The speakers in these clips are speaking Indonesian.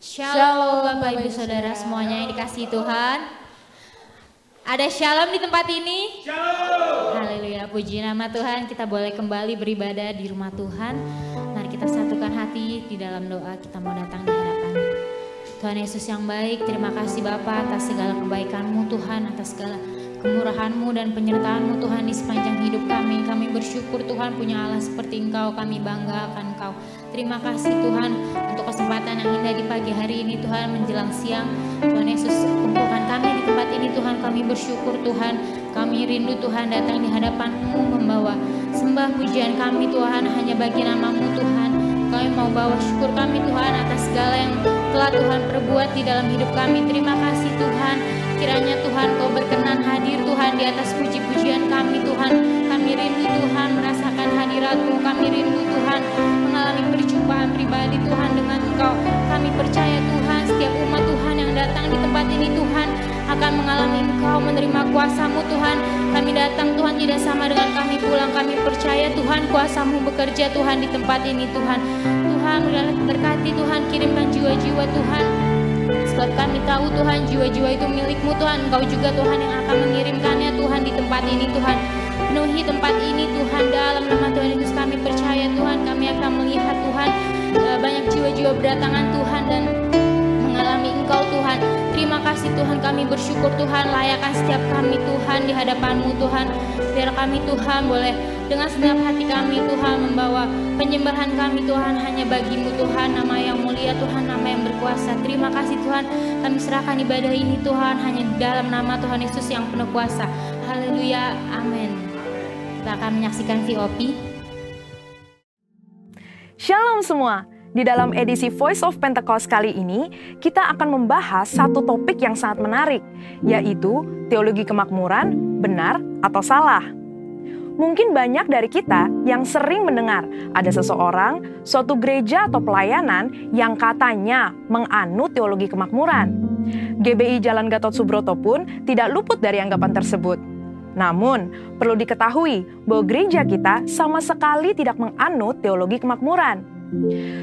Shalom Bapak Ibu Saudara semuanya yang dikasihi Tuhan. Ada shalom di tempat ini? Shalom. Haleluya, puji nama Tuhan. Kita boleh kembali beribadah di rumah Tuhan. Mari kita satukan hati di dalam doa. Kita mau datang di hadapan Tuhan Yesus yang baik. Terima kasih Bapa atas segala kebaikan-Mu Tuhan, atas segala kemurahan-Mu dan penyertaan-Mu Tuhan di sepanjang hidup kami. Kami bersyukur Tuhan punya Allah seperti Engkau. Kami bangga akan Engkau. Terima kasih Tuhan untuk kesempatan yang indah di pagi hari ini Tuhan menjelang siang. Tuhan Yesus kumpulkan kami di tempat ini Tuhan. Kami bersyukur Tuhan. Kami rindu Tuhan datang di hadapan-Mu membawa sembah pujian kami Tuhan hanya bagi nama-Mu Tuhan. Kami mau bawa syukur kami Tuhan atas segala yang telah Tuhan perbuat di dalam hidup kami. Terima kasih Tuhan. Kiranya Tuhan Kau berkenan hadir Tuhan di atas puji-pujian kami Tuhan. Kami rindu Tuhan merasakan hadirat-Mu. Kami rindu Tuhan mengalami perjumpaan pribadi Tuhan dengan Engkau. Kami percaya Tuhan setiap umat Tuhan yang datang di tempat ini Tuhan akan mengalami Engkau, menerima kuasa-Mu Tuhan. Kami datang Tuhan tidak sama dengan kami pulang. Kami percaya Tuhan kuasa-Mu bekerja Tuhan di tempat ini Tuhan. Tuhan berkati Tuhan, kirimkan jiwa-jiwa Tuhan. Sebab kami tahu Tuhan jiwa-jiwa itu milik-Mu Tuhan. Engkau juga Tuhan yang akan mengirimkannya Tuhan di tempat ini Tuhan. Penuhi tempat ini Tuhan dalam nama Tuhan Yesus. Kami percaya Tuhan kami akan melihat Tuhan banyak jiwa-jiwa berdatangan Tuhan dan mengalami Engkau Tuhan. Terima kasih Tuhan, kami bersyukur Tuhan. Layakkan setiap kami Tuhan di hadapan-Mu Tuhan. Biar kami Tuhan boleh dengan segenap hati kami Tuhan membawa penyembahan kami Tuhan hanya bagi-Mu Tuhan. Nama yang mulia Tuhan, nama yang berkuasa. Terima kasih Tuhan, kami serahkan ibadah ini Tuhan hanya dalam nama Tuhan Yesus yang penuh kuasa. Haleluya, amin. Kita akan menyaksikan VOP. Shalom semua. Di dalam edisi Voice of Pentecost kali ini, kita akan membahas satu topik yang sangat menarik, yaitu teologi kemakmuran, benar atau salah. Mungkin banyak dari kita yang sering mendengar ada seseorang, suatu gereja atau pelayanan yang katanya menganut teologi kemakmuran. GBI Jalan Gatot Subroto pun tidak luput dari anggapan tersebut. Namun, perlu diketahui bahwa gereja kita sama sekali tidak menganut teologi kemakmuran.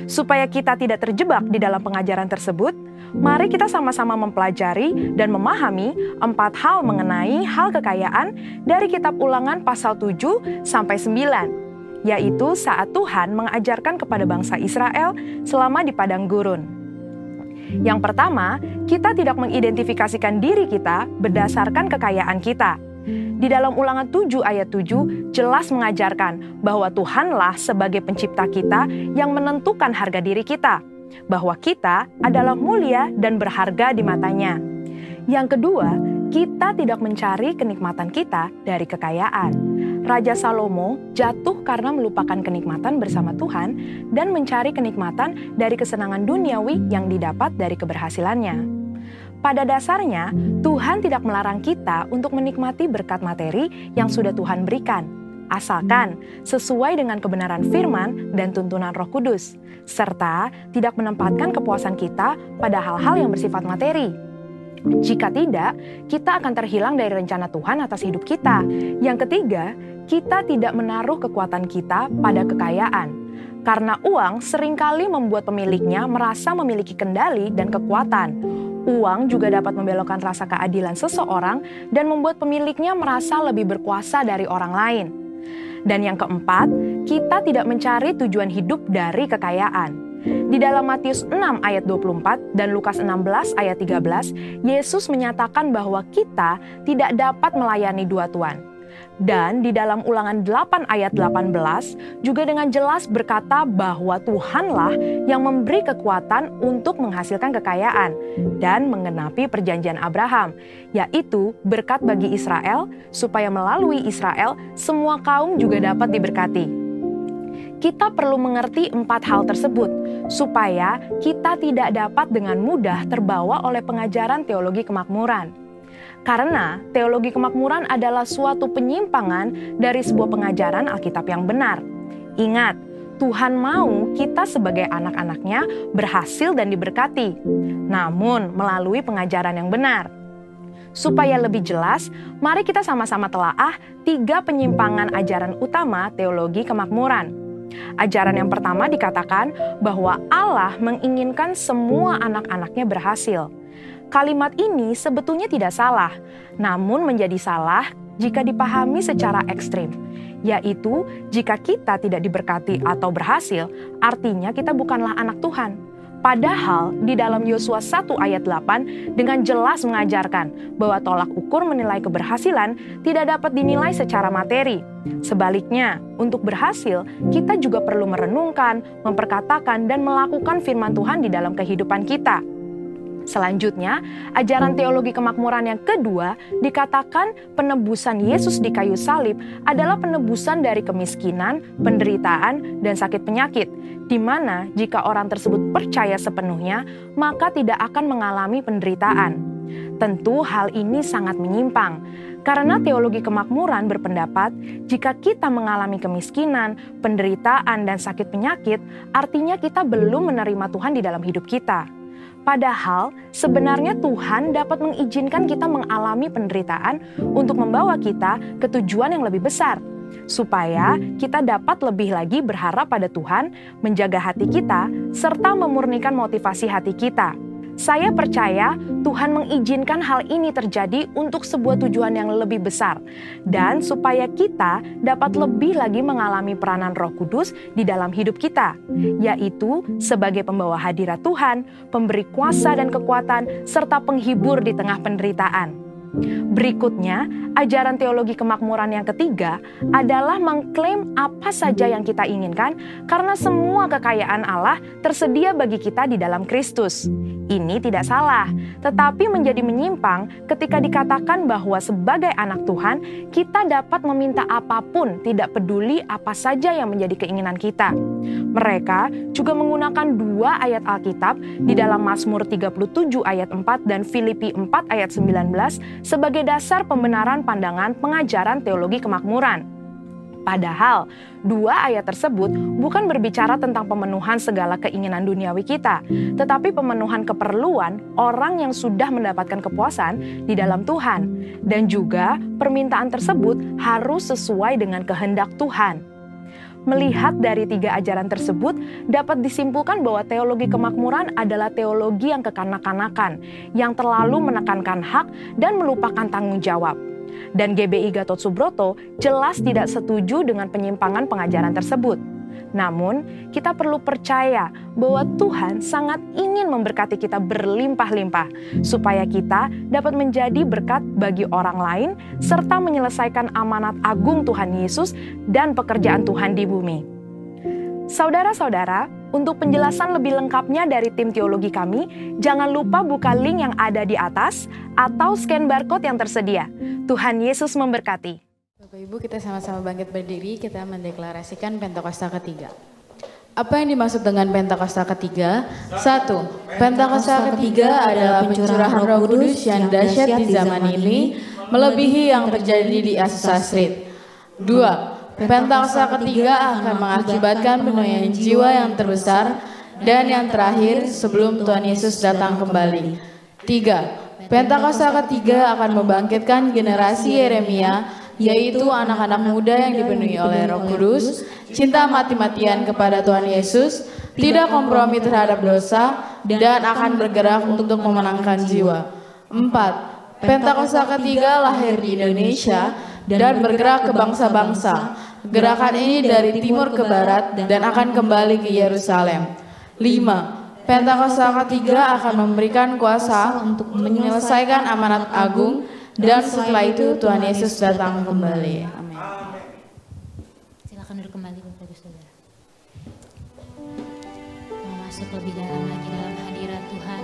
Supaya kita tidak terjebak di dalam pengajaran tersebut, mari kita sama-sama mempelajari dan memahami 4 hal mengenai hal kekayaan dari kitab Ulangan pasal 7 sampai 9, yaitu saat Tuhan mengajarkan kepada bangsa Israel selama di padang gurun. Yang pertama, kita tidak mengidentifikasikan diri kita berdasarkan kekayaan kita. Di dalam Ulangan 7 ayat 7 jelas mengajarkan bahwa Tuhanlah sebagai pencipta kita yang menentukan harga diri kita, bahwa kita adalah mulia dan berharga di matanya. Yang kedua, kita tidak mencari kenikmatan kita dari kekayaan. Raja Salomo jatuh karena melupakan kenikmatan bersama Tuhan dan mencari kenikmatan dari kesenangan duniawi yang didapat dari keberhasilannya. Pada dasarnya, Tuhan tidak melarang kita untuk menikmati berkat materi yang sudah Tuhan berikan, asalkan sesuai dengan kebenaran firman dan tuntunan Roh Kudus, serta tidak menempatkan kepuasan kita pada hal-hal yang bersifat materi. Jika tidak, kita akan terhilang dari rencana Tuhan atas hidup kita. Yang ketiga, kita tidak menaruh kekuatan kita pada kekayaan, karena uang seringkali membuat pemiliknya merasa memiliki kendali dan kekuatan. Uang juga dapat membelokkan rasa keadilan seseorang dan membuat pemiliknya merasa lebih berkuasa dari orang lain. Dan yang keempat, kita tidak mencari tujuan hidup dari kekayaan. Di dalam Matius 6 ayat 24 dan Lukas 16 ayat 13, Yesus menyatakan bahwa kita tidak dapat melayani dua tuan. Dan di dalam Ulangan 8 ayat 18 juga dengan jelas berkata bahwa Tuhanlah yang memberi kekuatan untuk menghasilkan kekayaan dan menggenapi perjanjian Abraham, yaitu berkat bagi Israel supaya melalui Israel semua kaum juga dapat diberkati. Kita perlu mengerti 4 hal tersebut supaya kita tidak dapat dengan mudah terbawa oleh pengajaran teologi kemakmuran. Karena teologi kemakmuran adalah suatu penyimpangan dari sebuah pengajaran Alkitab yang benar. Ingat, Tuhan mau kita sebagai anak-anaknya berhasil dan diberkati, namun melalui pengajaran yang benar. Supaya lebih jelas, mari kita sama-sama telaah 3 penyimpangan ajaran utama teologi kemakmuran. Ajaran yang pertama dikatakan bahwa Allah menginginkan semua anak-anaknya berhasil. Kalimat ini sebetulnya tidak salah, namun menjadi salah jika dipahami secara ekstrim, yaitu jika kita tidak diberkati atau berhasil, artinya kita bukanlah anak Tuhan. Padahal di dalam Yosua 1 ayat 8 dengan jelas mengajarkan bahwa tolak ukur menilai keberhasilan tidak dapat dinilai secara materi. Sebaliknya, untuk berhasil, kita juga perlu merenungkan, memperkatakan, dan melakukan firman Tuhan di dalam kehidupan kita. Selanjutnya, ajaran teologi kemakmuran yang kedua dikatakan penebusan Yesus di kayu salib adalah penebusan dari kemiskinan, penderitaan, dan sakit penyakit, di mana jika orang tersebut percaya sepenuhnya, maka tidak akan mengalami penderitaan. Tentu hal ini sangat menyimpang, karena teologi kemakmuran berpendapat jika kita mengalami kemiskinan, penderitaan, dan sakit penyakit, artinya kita belum menerima Tuhan di dalam hidup kita. Padahal sebenarnya Tuhan dapat mengizinkan kita mengalami penderitaan untuk membawa kita ke tujuan yang lebih besar, supaya kita dapat lebih lagi berharap pada Tuhan, menjaga hati kita, serta memurnikan motivasi hati kita. Saya percaya Tuhan mengizinkan hal ini terjadi untuk sebuah tujuan yang lebih besar, dan supaya kita dapat lebih lagi mengalami peranan Roh Kudus di dalam hidup kita, yaitu sebagai pembawa hadirat Tuhan, pemberi kuasa dan kekuatan, serta penghibur di tengah penderitaan. Berikutnya, ajaran teologi kemakmuran yang ketiga adalah mengklaim apa saja yang kita inginkan karena semua kekayaan Allah tersedia bagi kita di dalam Kristus. Ini tidak salah, tetapi menjadi menyimpang ketika dikatakan bahwa sebagai anak Tuhan, kita dapat meminta apapun, tidak peduli apa saja yang menjadi keinginan kita. Mereka juga menggunakan dua ayat Alkitab di dalam Mazmur 37 ayat 4 dan Filipi 4 ayat 19 sebagai dasar pembenaran pandangan pengajaran teologi kemakmuran. Padahal, dua ayat tersebut bukan berbicara tentang pemenuhan segala keinginan duniawi kita, tetapi pemenuhan keperluan orang yang sudah mendapatkan kepuasan di dalam Tuhan. Dan juga permintaan tersebut harus sesuai dengan kehendak Tuhan. Melihat dari tiga ajaran tersebut, dapat disimpulkan bahwa teologi kemakmuran adalah teologi yang kekanak-kanakan, yang terlalu menekankan hak dan melupakan tanggung jawab. Dan GBI Gatot Subroto jelas tidak setuju dengan penyimpangan pengajaran tersebut. Namun, kita perlu percaya bahwa Tuhan sangat ingin memberkati kita berlimpah-limpah, supaya kita dapat menjadi berkat bagi orang lain, serta menyelesaikan amanat agung Tuhan Yesus dan pekerjaan Tuhan di bumi. Saudara-saudara, untuk penjelasan lebih lengkapnya dari tim teologi kami, jangan lupa buka link yang ada di atas atau scan barcode yang tersedia. Tuhan Yesus memberkati. Bapak Ibu, kita sama-sama bangkit berdiri, kita mendeklarasikan Pentakosta ketiga. Apa yang dimaksud dengan Pentakosta ketiga? 1. Pentakosta ketiga adalah pencurahan Roh Kudus yang dahsyat di zaman ini, melebihi yang terjadi di Azusa Street. 2. Pentakosta ketiga akan mengakibatkan penuaian jiwa yang terbesar dan yang terakhir sebelum Tuhan Yesus datang kembali. 3. Pentakosta ketiga akan membangkitkan generasi Yeremia, yaitu anak-anak muda yang dipenuhi oleh Roh Kudus, cinta mati-matian kepada Tuhan Yesus, tidak kompromi terhadap dosa, dan akan bergerak untuk memenangkan jiwa. 4. Pentakosta ketiga lahir di Indonesia dan bergerak ke bangsa-bangsa. Gerakan ini dari timur ke barat dan akan kembali ke Yerusalem. 5. Pentakosta ketiga akan memberikan kuasa untuk menyelesaikan amanat agung, dan setelah itu Tuhan Yesus datang kembali. Amin. Silakan duduk kembali Bapak Ibu Saudara. Mau masuk lebih dalam lagi dalam hadirat Tuhan.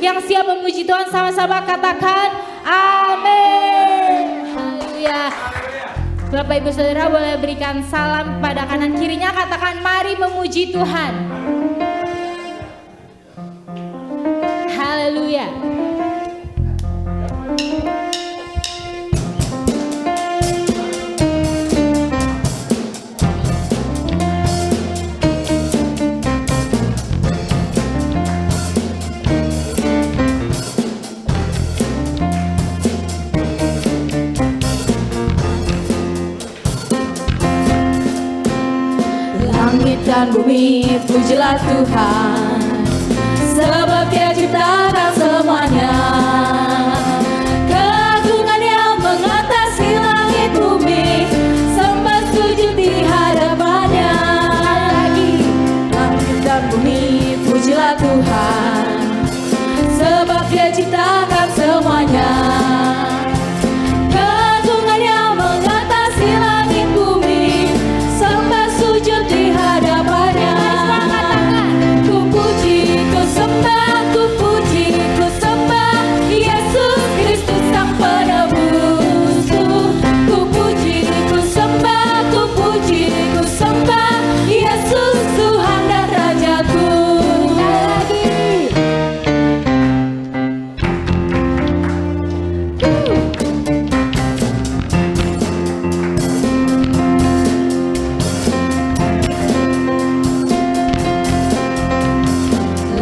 yang siap memuji Tuhan sama-sama katakan amin. Haleluya. Bapak Ibu Saudara boleh berikan salam pada kanan kirinya, katakan mari memuji Tuhan. Haleluya. Langit dan bumi pujilah Tuhan, sebab Dia ciptakan semuanya. Keagungannya mengatasi langit bumi, sembah sujud di hadapannya. Lagi, langit dan bumi pujilah Tuhan, sebab Dia ciptakan semuanya. Keagungannya mengatasi langit bumi, sembah sujud di hadapannya. Ku puji, ku sembah, ku puji, ku sembah Yesus Kristus Sang Penebusku. Ku puji, ku sembah, ku puji, ku sembah Yesus Tuhan dan Rajaku.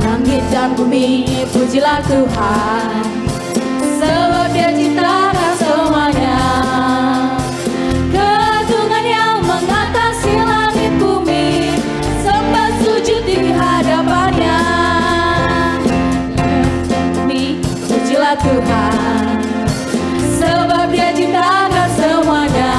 Langit dan bumi pujilah Tuhan, sebab Dia ciptakan semuanya. Keagungannya mengatasi langit bumi, sembah sujud di hadapannya. Bumi pujilah Tuhan, sebab Dia ciptakan semuanya.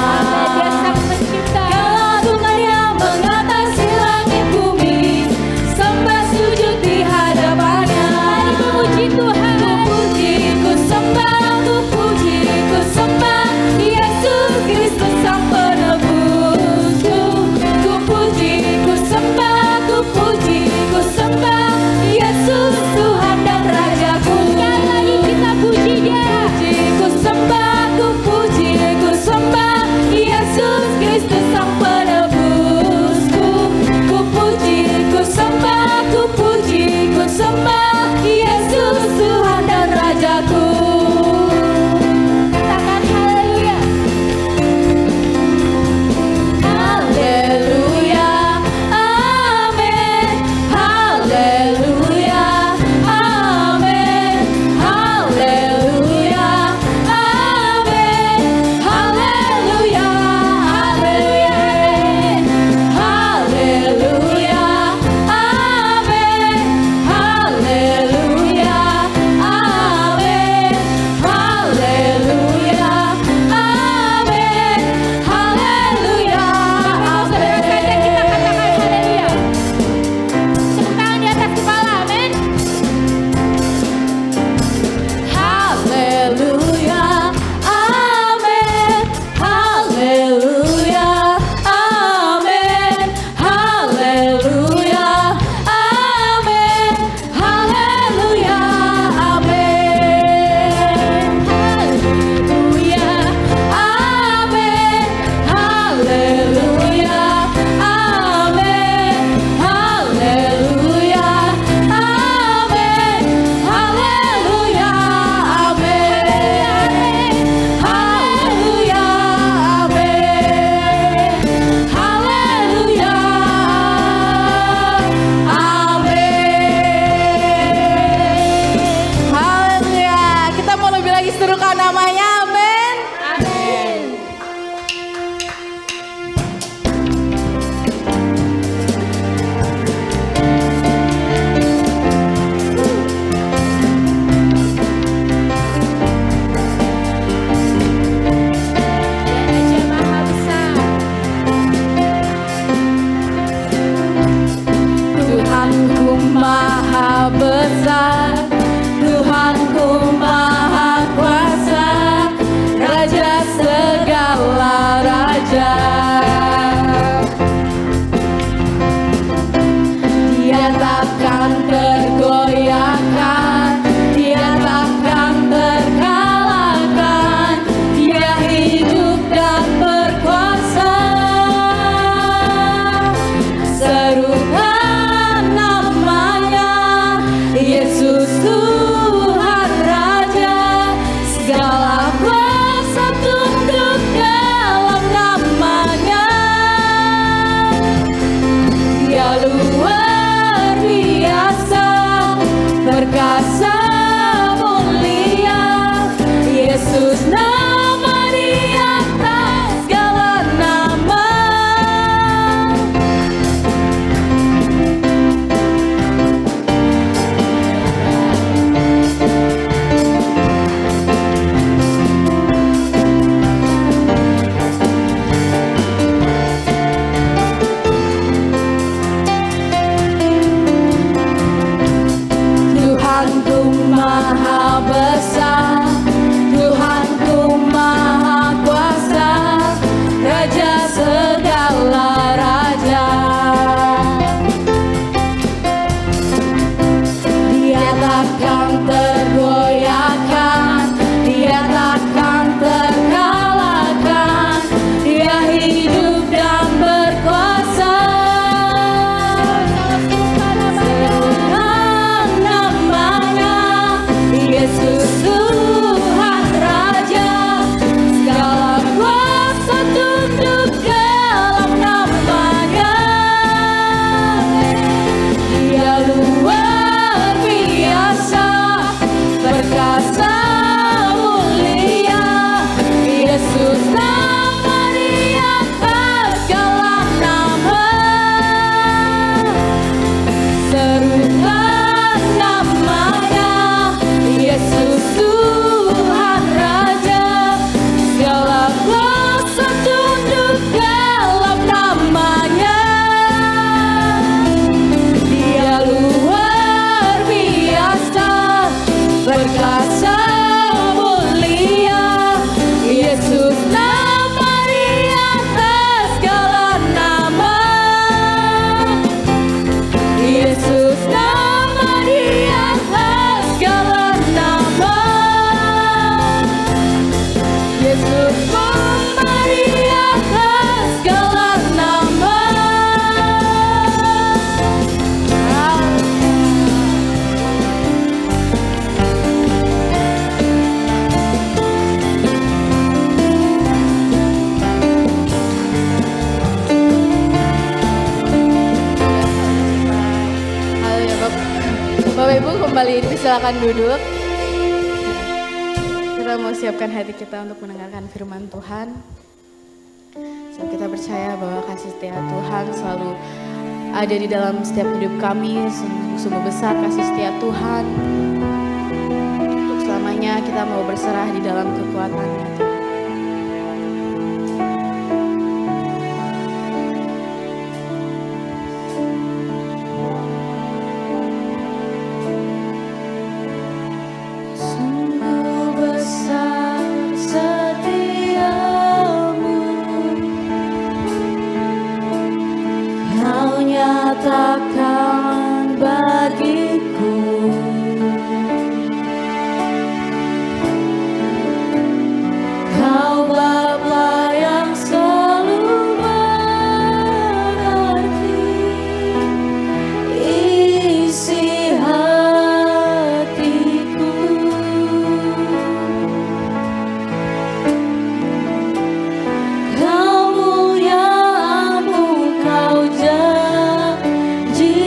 Keagungannya mengatasi langit bumi, sembah sujud di hadapannya. Ku puji Tuhan, ku puji, ku sembah, ku puji, ku sembah Yesus Kristus Sang Penebusku. Ku puji, ku sembah, ku puji, ku sembah Yesus Tuhan dan Rajaku. Sekali lagi kita puji Dia. Ku sembah, ku puji, ku sembah Yesus Kristus Sang Penebusku. Ku puji, ku sembah, ku puji, ku sembah Yesus Tuhan dan Rajaku. Katakan haleluya. Haleluya, amin. Haleluya, amin. Haleluya, amin. Haleluya, amin. Haleluya, amin. Haleluya, amin. Haleluya, amin. Haleluya, amin. Kita katakan haleluya. Tepuk tangan di atas kepala, amin. Haleluya, amin. Haleluya, amin. Haleluya, amin. Haleluya, amin. Haleluya, amin. Haleluya, amin. Haleluya, amin. Haleluya, amin. Haleluya, amin. Haleluya, amin. Haleluya. Kita mau lebih lagi serukan namanya, amin. Amin. Raja Maha Besar. Tuhanku Maha Besar, Tuhanku Maha Kuasa, Raja segala raja. Dia takkan tergoyahkan, kembali silakan duduk. Kita mau siapkan hati kita untuk mendengarkan firman Tuhan. So, kita percaya bahwa kasih setia Tuhan selalu ada di dalam setiap hidup kami. Sungguh besar kasih setia Tuhan. Untuk selamanya kita mau berserah di dalam kekuatan-Nya. Nyatakan bagiku Kau Bapa yang selalu mengerti isi hatiku. Kemuliaan-Mu Kau janjikan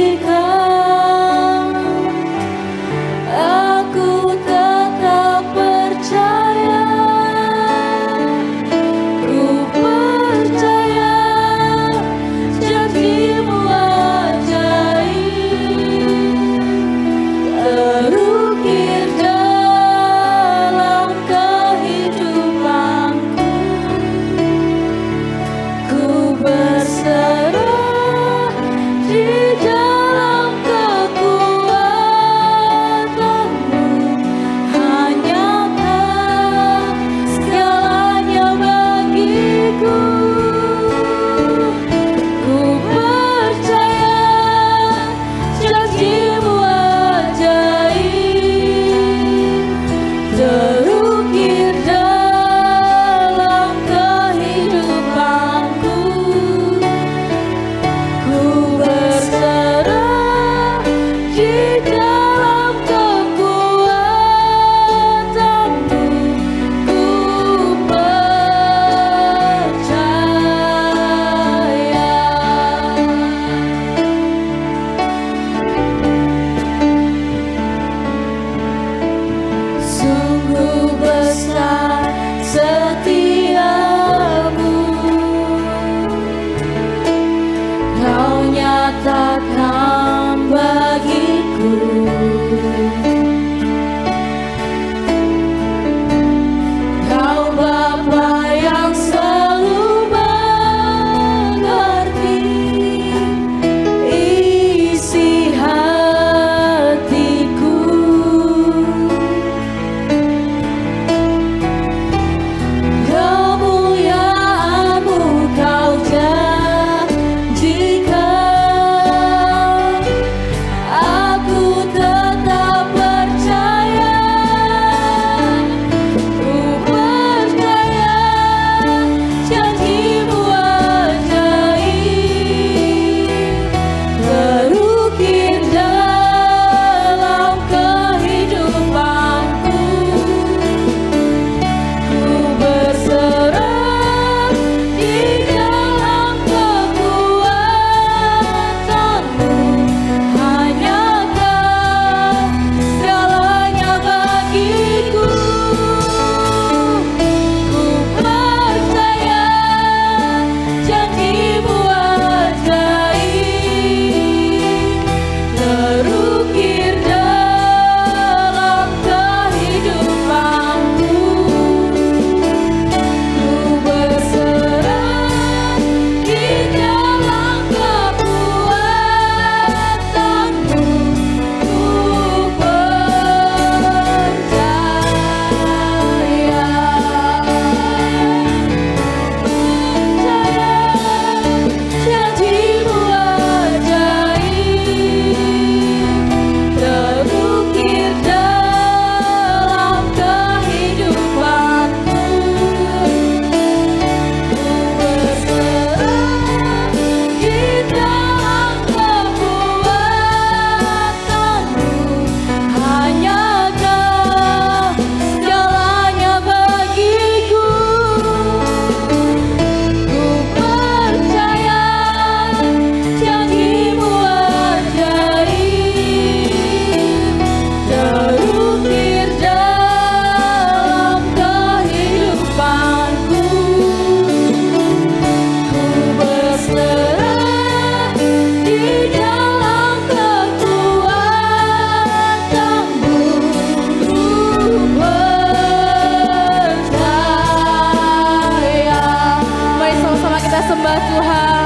sembah Tuhan.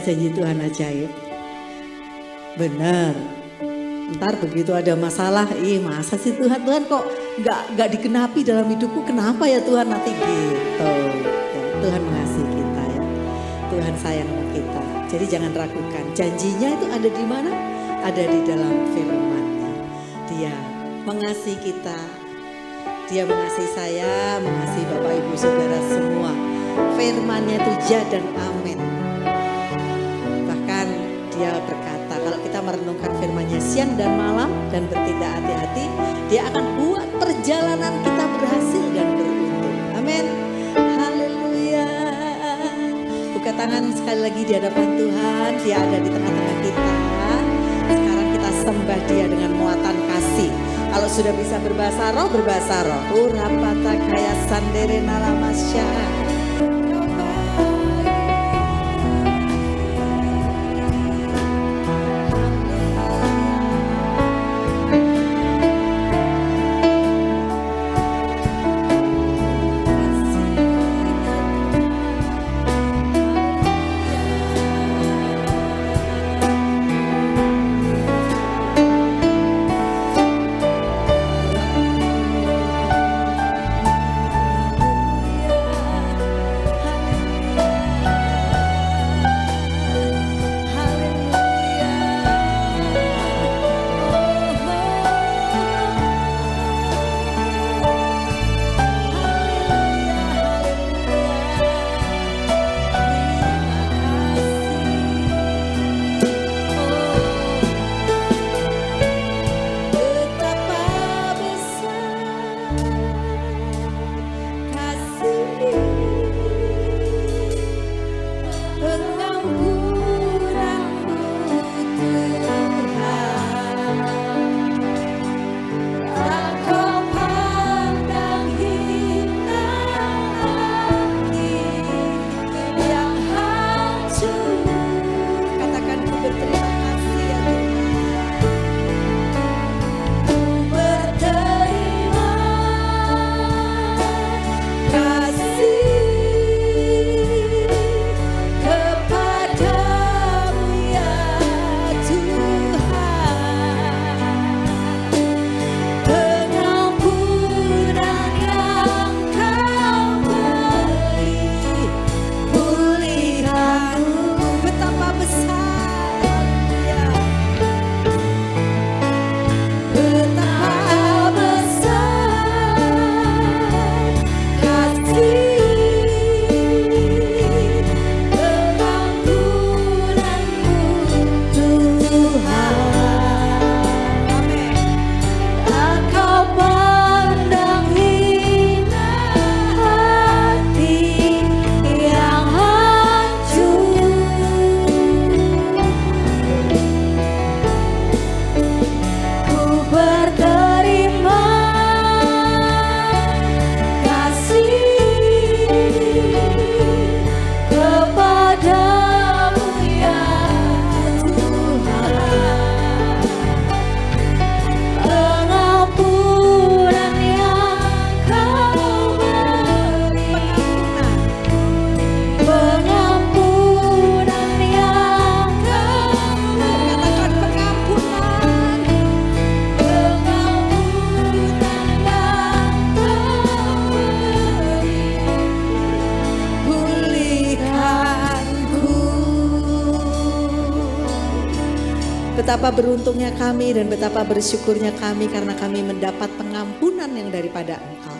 Janji Tuhan ajaib. Benar. Ntar begitu ada masalah, masa sih Tuhan kok nggak dikenapi dalam hidupku, kenapa ya Tuhan nanti gitu. Ya, Tuhan mengasihi kita ya. Tuhan sayang sama kita. Jadi jangan ragukan. Janjinya itu ada di mana? Ada di dalam firman-Nya. Dia mengasihi kita. Dia mengasihi saya, mengasihi Bapak Ibu Saudara semua. Firman-Nya itu ja dan amin. Dia berkata kalau kita merenungkan firman-Nya siang dan malam dan bertindak hati-hati, Dia akan buat perjalanan kita berhasil dan beruntung. Amin. Haleluya. Bukan tangan sekali lagi di hadapan Tuhan. Dia ada di tengah-tengah kita. Sekarang kita sembah dia dengan muatan kasih. Kalau sudah bisa berbahasa roh, berbahasa roh. Urapata kaya sandere nalamasya. Betapa beruntungnya kami dan betapa bersyukurnya kami karena kami mendapat pengampunan yang daripada Engkau.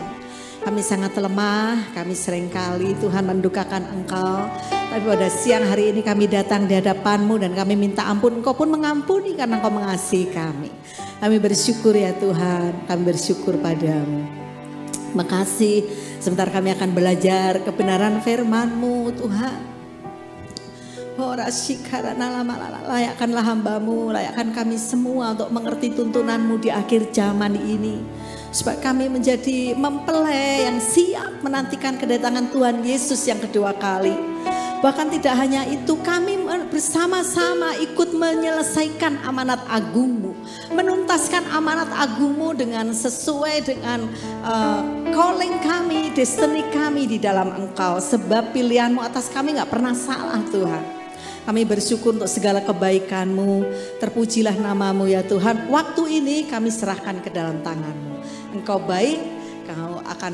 Kami sangat lemah, kami seringkali Tuhan mendukakan Engkau. Tapi pada siang hari ini kami datang di hadapan-Mu dan kami minta ampun. Engkau pun mengampuni karena Engkau mengasihi kami. Kami bersyukur ya Tuhan, kami bersyukur padamu. Makasih, sebentar kami akan belajar kebenaran firman-Mu Tuhan. Layakkanlah hamba-Mu, layakkan kami semua untuk mengerti tuntunan-Mu di akhir zaman ini. Supaya kami menjadi mempelai yang siap menantikan kedatangan Tuhan Yesus yang kedua kali. Bahkan tidak hanya itu, kami bersama-sama ikut menyelesaikan amanat agung-Mu. Menuntaskan amanat agung-Mu dengan sesuai dengan calling kami, destiny kami di dalam Engkau. Sebab pilihan-Mu atas kami gak pernah salah Tuhan. Kami bersyukur untuk segala kebaikan-Mu. Terpujilah nama-Mu ya Tuhan. Waktu ini kami serahkan ke dalam tangan-Mu. Engkau baik, Engkau akan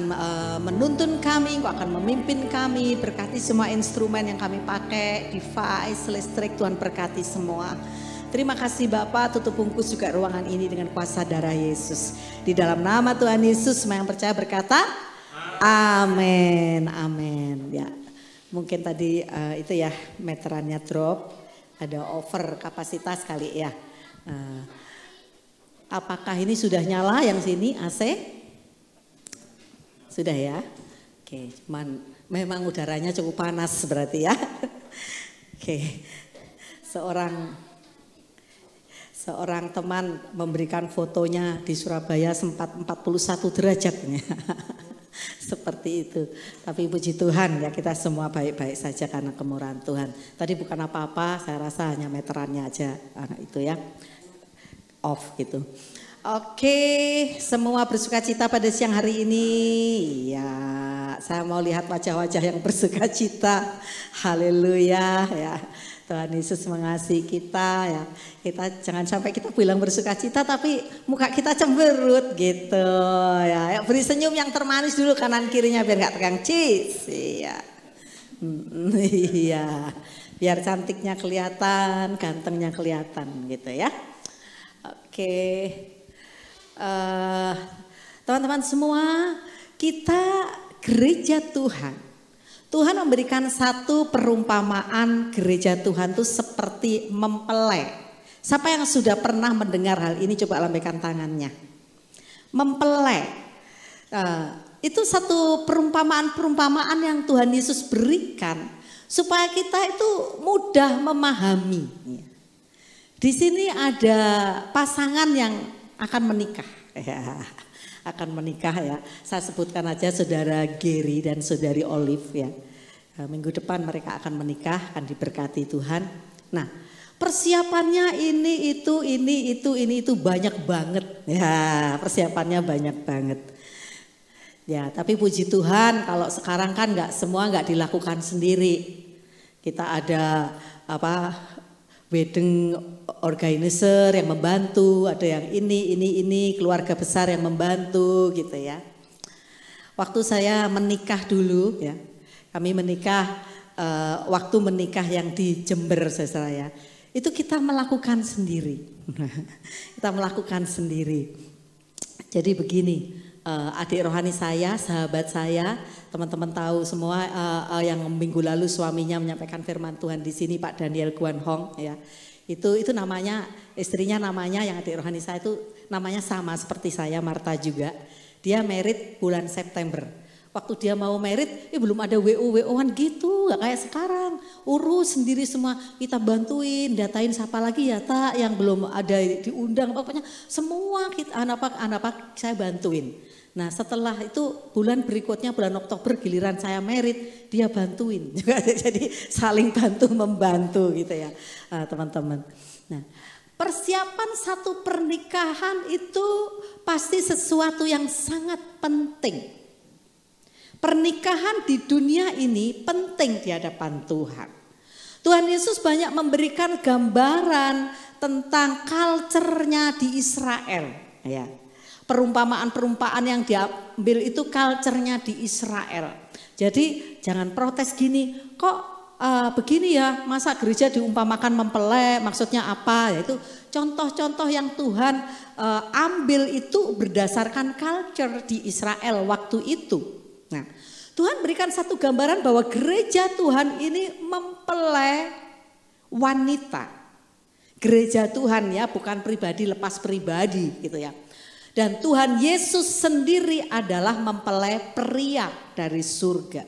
menuntun kami, Engkau akan memimpin kami. Berkati semua instrumen yang kami pakai, device, listrik, Tuhan berkati semua. Terima kasih Bapak, tutup bungkus juga ruangan ini dengan kuasa darah Yesus. Di dalam nama Tuhan Yesus, semua yang percaya berkata, amin, amin. Ya. Mungkin tadi itu ya meterannya drop, ada over kapasitas kali ya. Apakah ini sudah nyala yang sini AC? Sudah ya? Oke, cuman memang udaranya cukup panas berarti ya. Oke. Seorang teman memberikan fotonya di Surabaya sempat 41 derajat. Seperti itu. Tapi puji Tuhan ya, kita semua baik-baik saja karena kemurahan Tuhan. Tadi bukan apa-apa, saya rasa hanya meterannya aja itu ya. Off gitu. Oke, semua bersukacita pada siang hari ini. Ya, saya mau lihat wajah-wajah yang bersukacita. Haleluya ya. Tuhan Yesus mengasihi kita ya. Kita jangan sampai kita bilang bersukacita tapi muka kita cemberut gitu ya. Beri senyum yang termanis dulu kanan kirinya biar nggak tegang cheese. Iya. Iya. Biar cantiknya kelihatan, gantengnya kelihatan gitu ya. Oke. Teman-teman semua, kita gereja Tuhan. Tuhan memberikan satu perumpamaan gereja Tuhan itu seperti mempelai. Siapa yang sudah pernah mendengar hal ini coba lambaikan tangannya. Mempelai. Itu satu perumpamaan yang Tuhan Yesus berikan supaya kita itu mudah memahami. Di sini ada pasangan yang akan menikah. Akan menikah ya. Saya sebutkan aja saudara Gary dan saudari Olive ya. Minggu depan mereka akan menikah, akan diberkati Tuhan. Nah, persiapannya ini itu banyak banget. Ya, persiapannya banyak banget. Ya, tapi puji Tuhan kalau sekarang kan nggak dilakukan sendiri. Kita ada wedding organizer yang membantu, ada yang ini keluarga besar yang membantu gitu ya. Waktu saya menikah dulu ya, kami menikah waktu menikah yang di Jember saya, itu kita melakukan sendiri. Kita melakukan sendiri. Jadi begini, adik rohani saya, sahabat saya, teman-teman tahu semua yang minggu lalu suaminya menyampaikan firman Tuhan di sini, Pak Daniel Guan Hong ya. Itu namanya, istrinya namanya yang adik rohani saya itu namanya sama seperti saya, Marta juga. Dia married bulan September. Waktu dia mau married, belum ada WO-WO-an gitu, gak kayak sekarang. Urus sendiri semua, kita bantuin, datain siapa lagi ya tak yang belum ada diundang, pokoknya semua kita anak-anak saya bantuin. Nah setelah itu bulan berikutnya bulan Oktober giliran saya merit, dia bantuin juga. Jadi saling bantu membantu gitu ya teman-teman. Nah persiapan satu pernikahan itu pasti sesuatu yang sangat penting. Pernikahan di dunia ini penting di hadapan Tuhan. Tuhan Yesus banyak memberikan gambaran tentang culture-nya di Israel ya. Perumpamaan-perumpamaan yang diambil itu culture-nya di Israel. Jadi jangan protes gini, kok begini ya, masa gereja diumpamakan mempelai, maksudnya apa? Yaitu contoh-contoh yang Tuhan ambil itu berdasarkan culture di Israel waktu itu. Nah, Tuhan berikan satu gambaran bahwa gereja Tuhan ini mempelai wanita. Gereja Tuhan ya, bukan pribadi lepas pribadi gitu ya. Dan Tuhan Yesus sendiri adalah mempelai pria dari surga.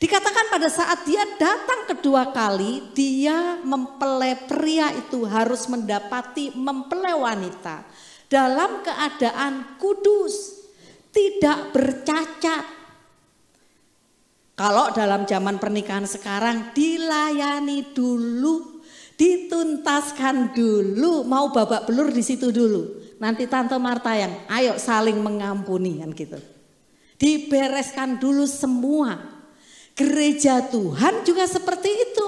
Dikatakan pada saat dia datang kedua kali, dia mempelai pria itu harus mendapati mempelai wanita dalam keadaan kudus, tidak bercacat. Kalau dalam zaman pernikahan sekarang dilayani dulu, dituntaskan dulu, mau babak belur di situ dulu. Nanti Tante Marta yang ayo saling mengampuni kan gitu. Dibereskan dulu semua. Gereja Tuhan juga seperti itu.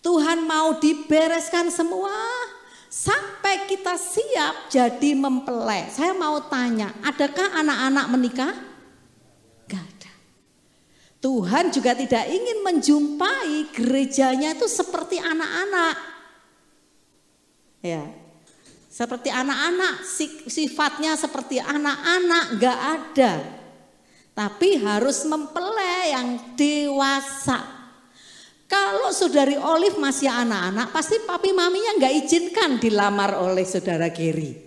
Tuhan mau dibereskan semua sampai kita siap jadi mempelai. Saya mau tanya, adakah anak-anak menikah? Gak ada. Tuhan juga tidak ingin menjumpai gerejanya itu seperti anak-anak. Ya. Seperti anak-anak, sifatnya seperti anak-anak gak ada. Tapi harus mempelai yang dewasa. Kalau saudari Olive masih anak-anak, pasti papi maminya gak izinkan dilamar oleh saudara Gary.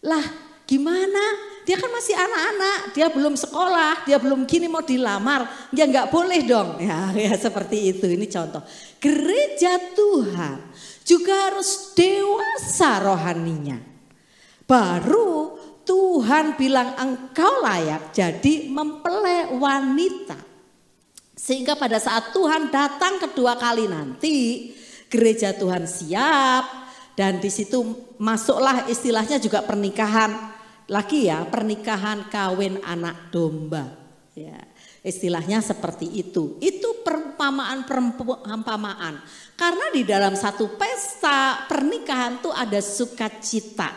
Lah gimana dia kan masih anak-anak, dia belum sekolah, dia belum gini mau dilamar, ya nggak boleh dong. Ya seperti itu, ini contoh. Gereja Tuhan juga harus dewasa rohaninya. Baru Tuhan bilang engkau layak jadi mempelai wanita. Sehingga pada saat Tuhan datang kedua kali nanti, gereja Tuhan siap dan di situ masuklah istilahnya juga pernikahan. Lagi ya, pernikahan kawin anak domba. Ya, istilahnya seperti itu. Itu perumpamaan. Karena di dalam satu pesta pernikahan tuh ada sukacita.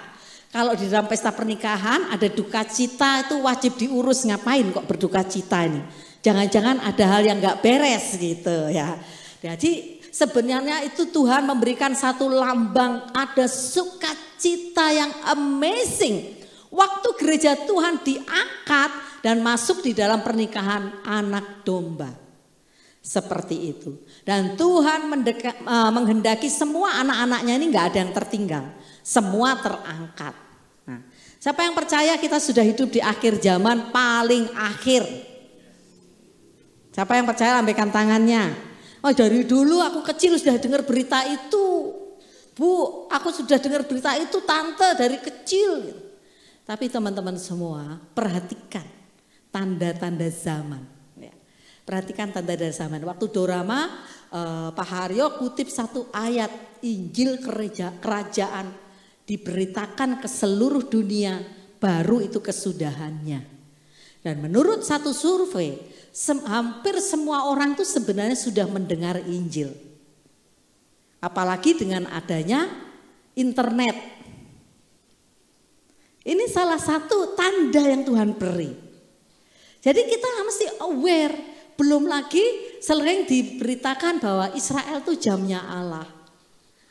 Kalau di dalam pesta pernikahan ada duka cita, itu wajib diurus. Ngapain kok berduka cita ini? Jangan-jangan ada hal yang gak beres gitu ya. Jadi sebenarnya itu Tuhan memberikan satu lambang, ada sukacita yang amazing. Waktu gereja Tuhan diangkat dan masuk di dalam pernikahan anak domba. Seperti itu. Dan Tuhan menghendaki semua anak-anaknya ini gak ada yang tertinggal. Semua terangkat. Nah, siapa yang percaya kita sudah hidup di akhir zaman paling akhir? Siapa yang percaya lambaikan tangannya? Oh, dari dulu aku kecil sudah dengar berita itu. Bu, aku sudah dengar berita itu tante dari kecil. Tapi teman-teman semua perhatikan tanda-tanda zaman. Ya. Perhatikan tanda-tanda zaman. Waktu Dorama Pak Haryo kutip satu ayat Injil kerajaan diberitakan ke seluruh dunia, baru itu kesudahannya. Dan menurut satu survei hampir semua orang itu sebenarnya sudah mendengar Injil. Apalagi dengan adanya internet. Ini salah satu tanda yang Tuhan beri. Jadi kita mesti aware. Belum lagi sering diberitakan bahwa Israel itu jamnya Allah.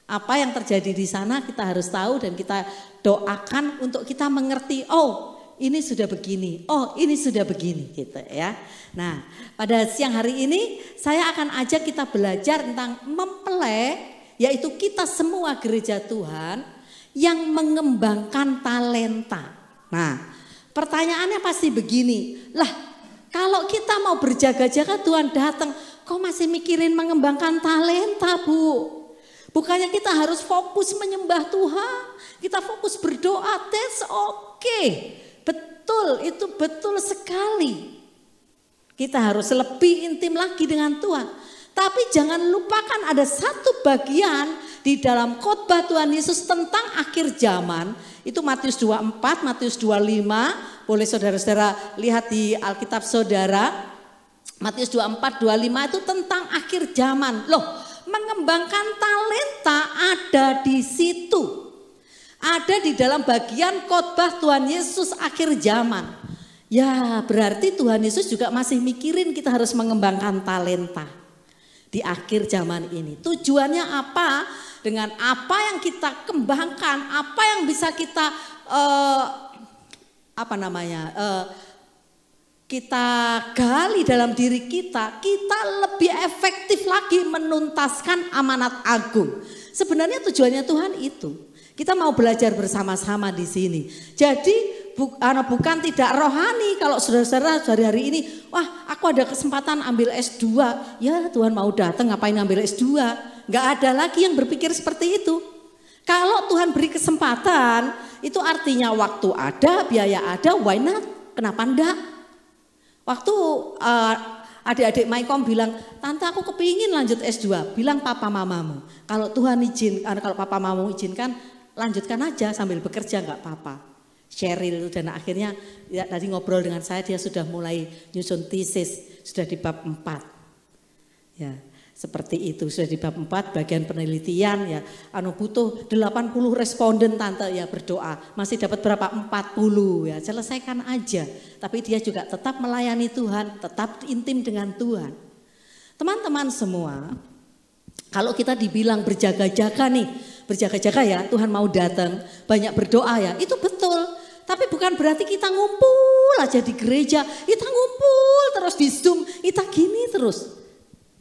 Apa yang terjadi di sana kita harus tahu dan kita doakan untuk kita mengerti. Oh, ini sudah begini. Oh, ini sudah begini gitu ya. Nah, pada siang hari ini saya akan ajak kita belajar tentang mempelai, yaitu kita semua gereja Tuhan yang mengembangkan talenta. Nah, pertanyaannya pasti begini, lah kalau kita mau berjaga-jaga Tuhan datang, kok masih mikirin mengembangkan talenta, Bu? Bukannya kita harus fokus menyembah Tuhan, kita fokus berdoa, that's okay. Betul, itu betul sekali. Kita harus lebih intim lagi dengan Tuhan. Tapi jangan lupakan ada satu bagian di dalam khotbah Tuhan Yesus tentang akhir zaman. Itu Matius 24, Matius 25. Boleh saudara-saudara lihat di Alkitab saudara. Matius 24, 25 itu tentang akhir zaman. Loh, mengembangkan talenta ada di situ. Ada di dalam bagian khotbah Tuhan Yesus akhir zaman. Ya, berarti Tuhan Yesus juga masih mikirin kita harus mengembangkan talenta di akhir zaman ini. Tujuannya apa? Dengan apa yang kita kembangkan, apa yang bisa kita kita gali dalam diri kita lebih efektif lagi menuntaskan amanat agung. Sebenarnya tujuannya Tuhan itu. Kita mau belajar bersama-sama di sini. Jadi bukan tidak rohani kalau saudara-saudara hari ini, wah aku ada kesempatan ambil S2. Ya Tuhan mau datang ngapain ambil S2? Gak ada lagi yang berpikir seperti itu. Kalau Tuhan beri kesempatan, itu artinya waktu ada, biaya ada, why not? Kenapa enggak? Waktu adik-adik Maikom bilang, tante aku kepingin lanjut S2, bilang papa mamamu. Kalau Tuhan izinkan, kalau papa mamamu izinkan, lanjutkan aja sambil bekerja nggak apa-apa. Sheryl dan akhirnya ya, tadi ngobrol dengan saya, dia sudah mulai nyusun tesis, sudah di bab 4. Ya, seperti itu, sudah di bab 4 bagian penelitian ya. Butuh 80 responden tante ya berdoa. Masih dapat berapa? 40 ya. Selesaikan aja. Tapi dia juga tetap melayani Tuhan, tetap intim dengan Tuhan. Teman-teman semua, kalau kita dibilang berjaga-jaga nih, berjaga-jaga ya, Tuhan mau datang, banyak berdoa ya, itu betul. Tapi bukan berarti kita ngumpul aja di gereja, kita ngumpul terus di Zoom, kita gini terus.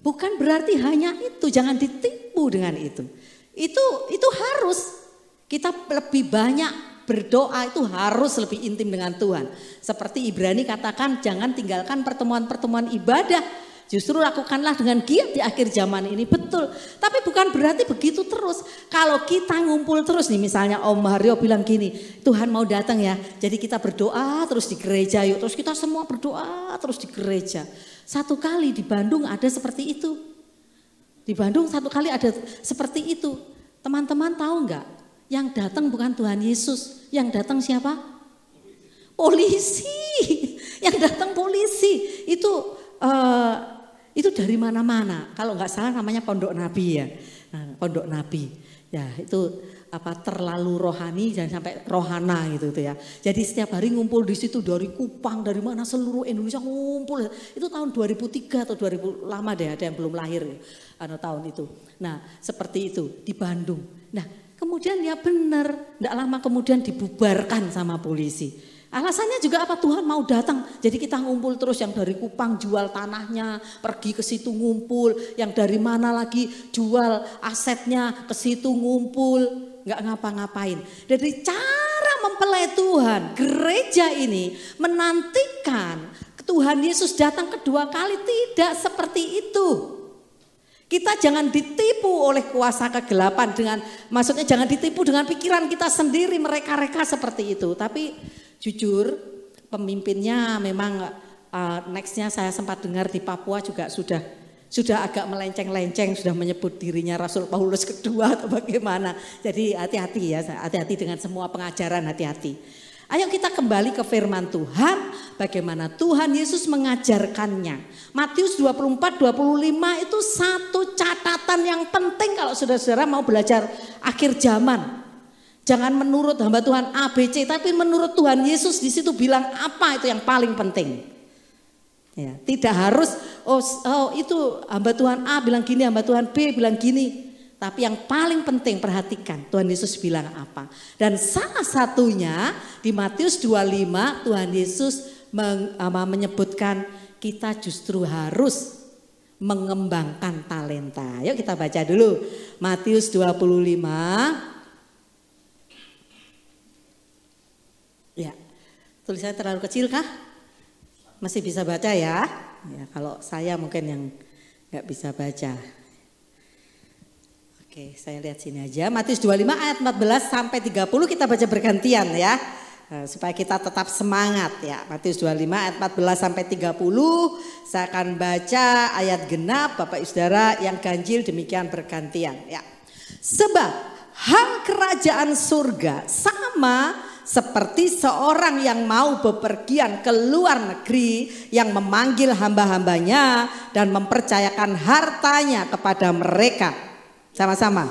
Bukan berarti hanya itu, jangan ditipu dengan itu. Itu harus kita lebih banyak berdoa itu harus lebih intim dengan Tuhan. Seperti Ibrani katakan, jangan tinggalkan pertemuan-pertemuan ibadah. Justru lakukanlah dengan giat di akhir zaman ini. Betul, tapi bukan berarti begitu terus. Kalau kita ngumpul terus nih, misalnya Om Haryo bilang gini, Tuhan mau datang ya, jadi kita berdoa terus di gereja yuk. Terus kita semua berdoa terus di gereja. Satu kali di Bandung ada seperti itu. Di Bandung satu kali ada seperti itu. Teman-teman tahu enggak? Yang datang bukan Tuhan Yesus. Yang datang siapa? Polisi. Yang datang polisi. Itu dari mana-mana. Kalau enggak salah namanya Pondok Nabi ya. Nah, Pondok Nabi. Ya itu terlalu rohani dan sampai rohana gitu tuh ya. Jadi setiap hari ngumpul di situ dari Kupang, dari mana seluruh Indonesia ngumpul. Itu tahun 2003 atau 2000 lama deh, ada yang belum lahir tahun itu. Nah seperti itu di Bandung. Nah kemudian ya benar, tidak lama kemudian dibubarkan sama polisi. Alasannya juga apa? Tuhan mau datang. Jadi kita ngumpul terus, yang dari Kupang jual tanahnya, pergi ke situ ngumpul. Yang dari mana lagi jual asetnya, ke situ ngumpul. Nggak ngapa-ngapain. Jadi cara mempelai Tuhan, gereja ini menantikan Tuhan Yesus datang kedua kali, tidak seperti itu. Kita jangan ditipu oleh kuasa kegelapan dengan, maksudnya jangan ditipu dengan pikiran kita sendiri mereka-reka seperti itu. Tapi jujur pemimpinnya memang nextnya saya sempat dengar di Papua juga sudah agak melenceng-lenceng, sudah menyebut dirinya Rasul Paulus kedua atau bagaimana. Jadi hati-hati ya, hati-hati dengan semua pengajaran, hati-hati. Ayo kita kembali ke firman Tuhan, bagaimana Tuhan Yesus mengajarkannya. Matius 24-25 itu satu catatan yang penting kalau saudara-saudara mau belajar akhir zaman. Jangan menurut hamba Tuhan A, B, C, tapi menurut Tuhan Yesus di situ bilang apa itu yang paling penting. Ya, tidak harus itu hamba Tuhan A bilang gini, hamba Tuhan B bilang gini. Tapi yang paling penting perhatikan Tuhan Yesus bilang apa. Dan salah satunya di Matius 25 Tuhan Yesus menyebutkan kita justru harus mengembangkan talenta. Yuk kita baca dulu Matius 25. Ya, tulisannya terlalu kecil kah? Masih bisa baca ya? Ya, kalau saya mungkin yang nggak bisa baca. Oke, saya lihat sini aja. Matius 25 ayat 14 sampai 30 kita baca bergantian ya. Supaya kita tetap semangat ya. Matius 25 ayat 14 sampai 30. Saya akan baca ayat genap, Bapak Ibu Saudara yang ganjil demikian bergantian ya. Sebab hal kerajaan surga sama seperti seorang yang mau bepergian ke luar negeri yang memanggil hamba-hambanya dan mempercayakan hartanya kepada mereka. Sama-sama.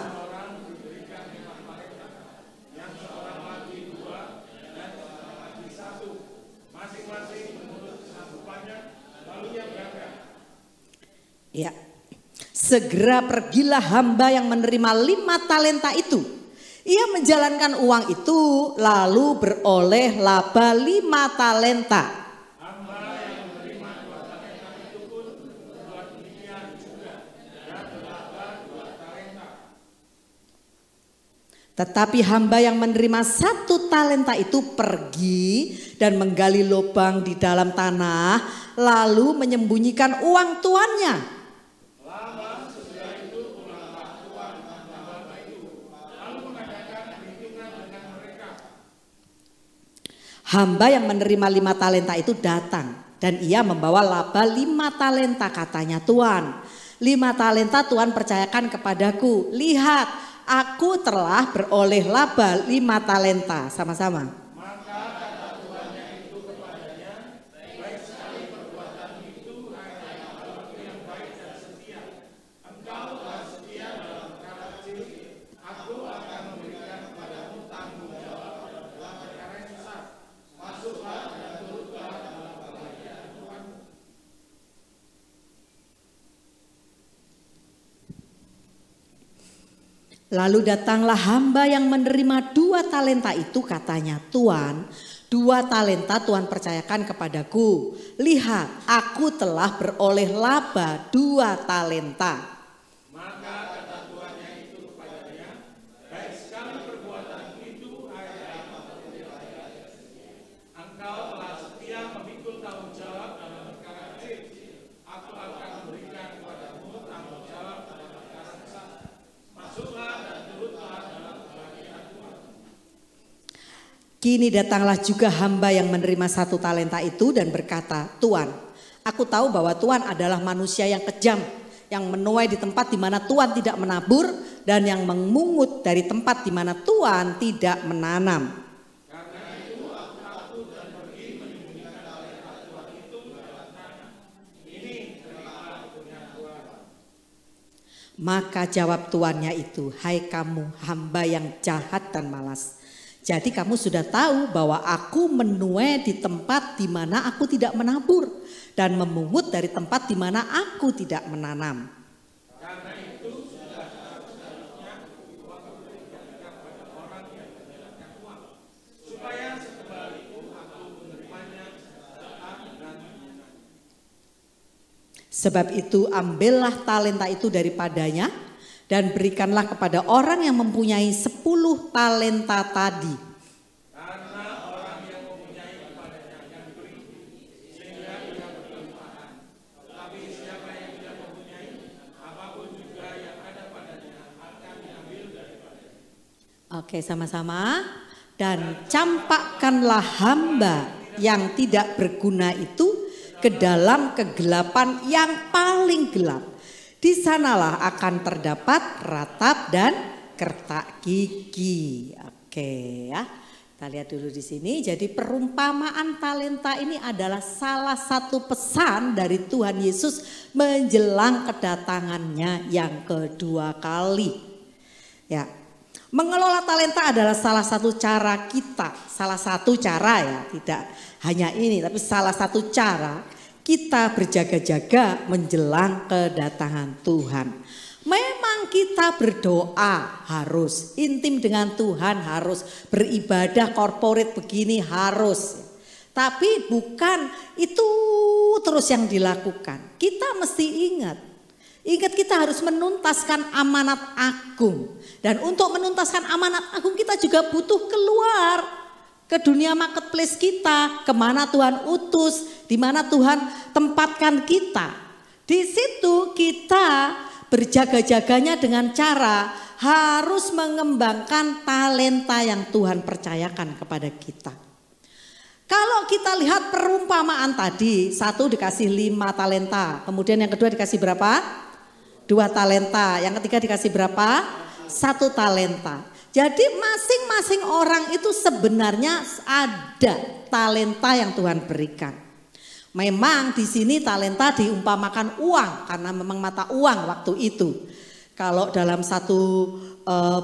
Ya. Segera pergilah hamba yang menerima 5 talenta itu. Ia menjalankan uang itu lalu beroleh laba 5 talenta. Tetapi hamba yang menerima 1 talenta itu pergi dan menggali lubang di dalam tanah lalu menyembunyikan uang tuannya. Hamba yang menerima 5 talenta itu datang dan ia membawa laba 5 talenta, katanya Tuhan. 5 talenta Tuhan percayakan kepadaku. Lihat, aku telah beroleh laba 5 talenta. Sama-sama. Maka kata tuannya itu kepadanya, baik sekali perbuatan itu adalah waktu yang baik dan setia. Engkau telah setia dalam perkara kecil, aku akan memberikan kepadamu tanggung jawab dalam perkara yang susah. Masuklah dan turutlah dalam kebahagiaan Tuhan. Lalu datanglah hamba yang menerima 2 talenta itu, katanya Tuhan, 2 talenta Tuhan percayakan kepadaku. Lihat, aku telah beroleh laba 2 talenta. Maka kata tuannya itu kepadanya, baik sekali perbuatan itu adalah Kini datanglah juga hamba yang menerima 1 talenta itu dan berkata, Tuan, aku tahu bahwa Tuan adalah manusia yang kejam, yang menuai di tempat di mana Tuan tidak menabur dan yang memungut dari tempat di mana Tuan tidak menanam. Maka jawab tuannya itu, hai kamu hamba yang jahat dan malas. Jadi kamu sudah tahu bahwa aku menuai di tempat di mana aku tidak menabur dan memungut dari tempat di mana aku tidak menanam. Sebab itu ambillah talenta itu daripadanya dan berikanlah kepada orang yang mempunyai 10 talenta tadi. Karena orang yang mempunyai kepadanya akan diberi, sehingga ia berkelimpahan. Tetapi siapa yang tidak mempunyai, apapun juga yang ada padanya akan diambil daripadanya. Oke, sama-sama. Dan campakkanlah hamba yang tidak berguna itu ke dalam kegelapan yang paling gelap. Di sanalah akan terdapat ratap dan kertak gigi. Oke ya. Kita lihat dulu di sini. Jadi perumpamaan talenta ini adalah salah satu pesan dari Tuhan Yesus menjelang kedatangannya yang kedua kali. Ya. Mengelola talenta adalah salah satu cara kita, salah satu cara ya, tidak hanya ini tapi salah satu cara kita berjaga-jaga menjelang kedatangan Tuhan. Memang kita berdoa harus, intim dengan Tuhan harus, beribadah korporat begini harus. Tapi bukan itu terus yang dilakukan. Kita mesti ingat kita harus menuntaskan amanat agung. Dan untuk menuntaskan amanat agung kita juga butuh keluar ke dunia marketplace kita, kemana Tuhan utus, di mana Tuhan tempatkan kita. Di situ kita berjaga-jaganya dengan cara harus mengembangkan talenta yang Tuhan percayakan kepada kita. Kalau kita lihat perumpamaan tadi, 1 dikasih 5 talenta, kemudian yang kedua dikasih berapa? 2 talenta, yang ketiga dikasih berapa? 1 talenta. Jadi masing-masing orang itu sebenarnya ada talenta yang Tuhan berikan. Memang di sini talenta diumpamakan uang karena memang mata uang waktu itu. Kalau dalam satu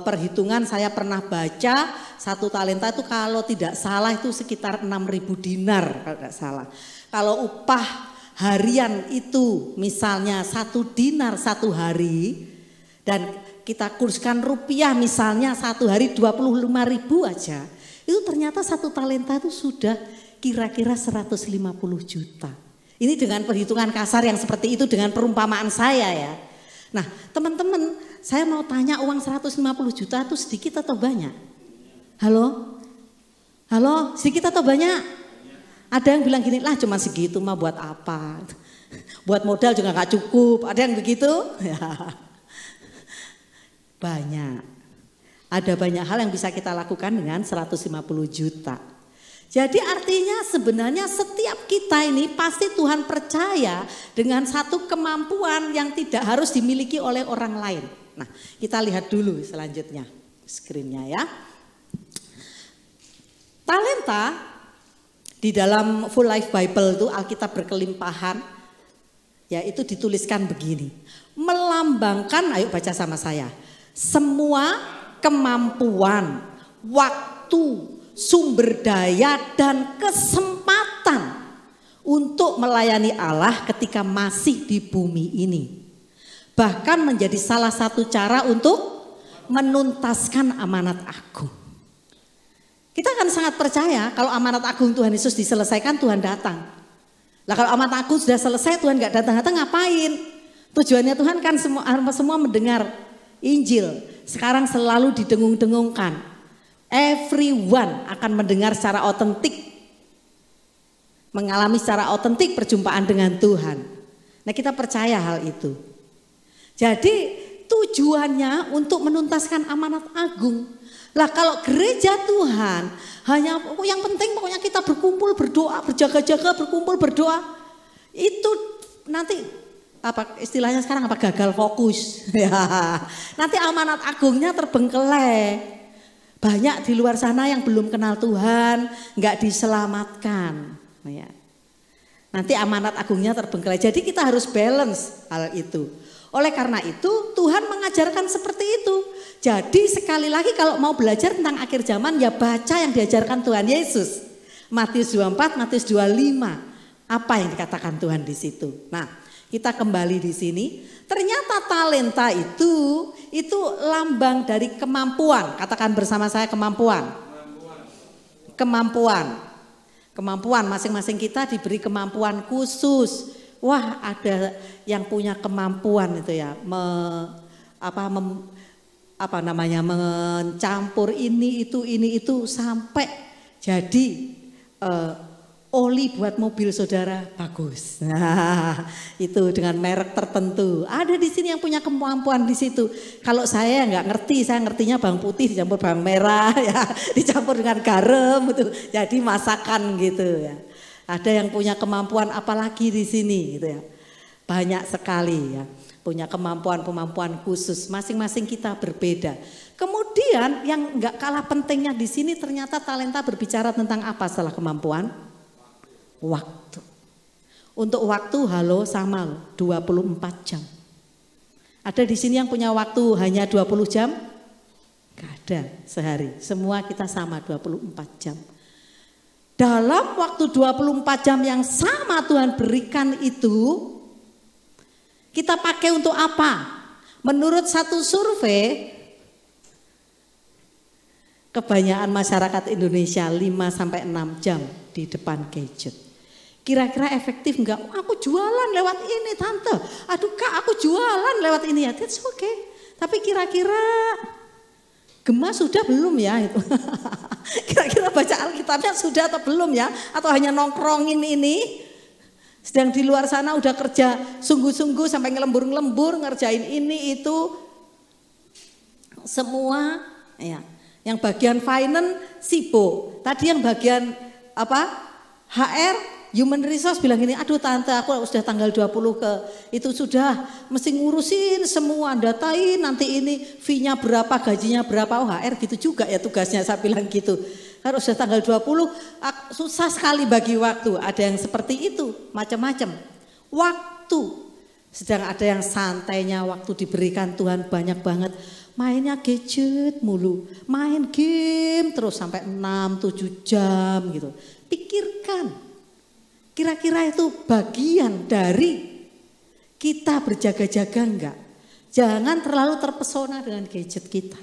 perhitungan saya pernah baca 1 talenta itu kalau tidak salah itu sekitar 6.000 dinar kalau tidak salah. Kalau upah harian itu misalnya 1 dinar 1 hari dan kita kurskan rupiah misalnya 1 hari 25.000 aja. Itu ternyata 1 talenta itu sudah kira-kira 150 juta. Ini dengan perhitungan kasar yang seperti itu dengan perumpamaan saya ya. Nah teman-teman saya mau tanya uang 150 juta itu sedikit atau banyak? Halo? Halo sedikit atau banyak? Ada yang bilang gini lah cuma segitu mah buat apa? Buat modal juga gak cukup. Ada yang begitu? Ya. Banyak. Ada banyak hal yang bisa kita lakukan dengan 150 juta. Jadi artinya sebenarnya setiap kita ini pasti Tuhan percaya dengan satu kemampuan yang tidak harus dimiliki oleh orang lain. Nah kita lihat dulu selanjutnya screen-nya ya. Talenta di dalam Full Life Bible itu Alkitab berkelimpahan ya itu dituliskan begini. Melambangkan, ayo baca sama saya. Semua kemampuan, waktu, sumber daya dan kesempatan untuk melayani Allah ketika masih di bumi ini. Bahkan menjadi salah satu cara untuk menuntaskan amanat agung. Kita akan sangat percaya kalau amanat agung Tuhan Yesus diselesaikan Tuhan datang. Lah kalau amanat agung sudah selesai Tuhan gak datang-datang ngapain? Tujuannya Tuhan kan semua mendengar Injil. Sekarang selalu didengung-dengungkan. Everyone akan mendengar secara otentik. Mengalami secara otentik perjumpaan dengan Tuhan. Nah kita percaya hal itu. Jadi tujuannya untuk menuntaskan amanat agung. Lah kalau gereja Tuhan hanya yang penting pokoknya kita berkumpul berdoa, berjaga-jaga, berkumpul berdoa. Itu nanti apa istilahnya sekarang apa gagal fokus. Ya. Nanti amanat agungnya terbengkelai. Banyak di luar sana yang belum kenal Tuhan, nggak diselamatkan. Ya. Nanti amanat agungnya terbengkelai. Jadi kita harus balance hal itu. Oleh karena itu Tuhan mengajarkan seperti itu. Jadi sekali lagi kalau mau belajar tentang akhir zaman ya baca yang diajarkan Tuhan Yesus. Matius 24, Matius 25. Apa yang dikatakan Tuhan di situ. Nah kita kembali di sini. Ternyata talenta itu lambang dari kemampuan. Katakan bersama saya kemampuan. Kemampuan masing-masing kita diberi kemampuan khusus. Wah ada yang punya kemampuan itu ya. Mencampur ini itu sampai jadi oli buat mobil saudara bagus. Nah, itu dengan merek tertentu. Ada di sini yang punya kemampuan di situ. Kalau saya nggak ngerti, saya ngertinya bawang putih dicampur bawang merah, ya, dicampur dengan garam, gitu. Jadi masakan gitu ya. Ada yang punya kemampuan apalagi di sini, gitu ya. Banyak sekali ya, punya kemampuan khusus. Masing-masing kita berbeda. Kemudian yang nggak kalah pentingnya di sini ternyata talenta berbicara tentang apa setelah kemampuan? Waktu. Untuk waktu halo sama loh, 24 jam. Ada di sini yang punya waktu hanya 20 jam? Gak ada sehari. Semua kita sama 24 jam. Dalam waktu 24 jam yang sama Tuhan berikan itu, kita pakai untuk apa? Menurut satu survei, kebanyakan masyarakat Indonesia 5-6 jam di depan gadget. Kira-kira efektif enggak? Aku jualan lewat ini tante. Aduh kak aku jualan lewat ini ya. That's okay. Tapi kira-kira Gema sudah belum ya? Kira-kira baca Alkitabnya sudah atau belum ya? Atau hanya nongkrongin ini? Sedang di luar sana udah kerja sungguh-sungguh sampai ngelembur-ngelembur ngerjain ini itu. Semua ya. Yang bagian finance sibuk. Tadi yang bagian HR Human Resource bilang gini, aduh tante aku sudah tanggal 20 ke itu sudah mesti ngurusin semua, datain nanti ini fee-nya berapa, gajinya berapa. Oh HR gitu juga ya tugasnya, saya bilang gitu. Kalau sudah tanggal 20 susah sekali bagi waktu. Ada yang seperti itu, macam-macam. Waktu, sedang ada yang santainya waktu diberikan Tuhan banyak banget. Mainnya gadget mulu, main game terus sampai 6-7 jam gitu. Pikirkan. Kira-kira itu bagian dari kita berjaga-jaga enggak? Jangan terlalu terpesona dengan gadget kita.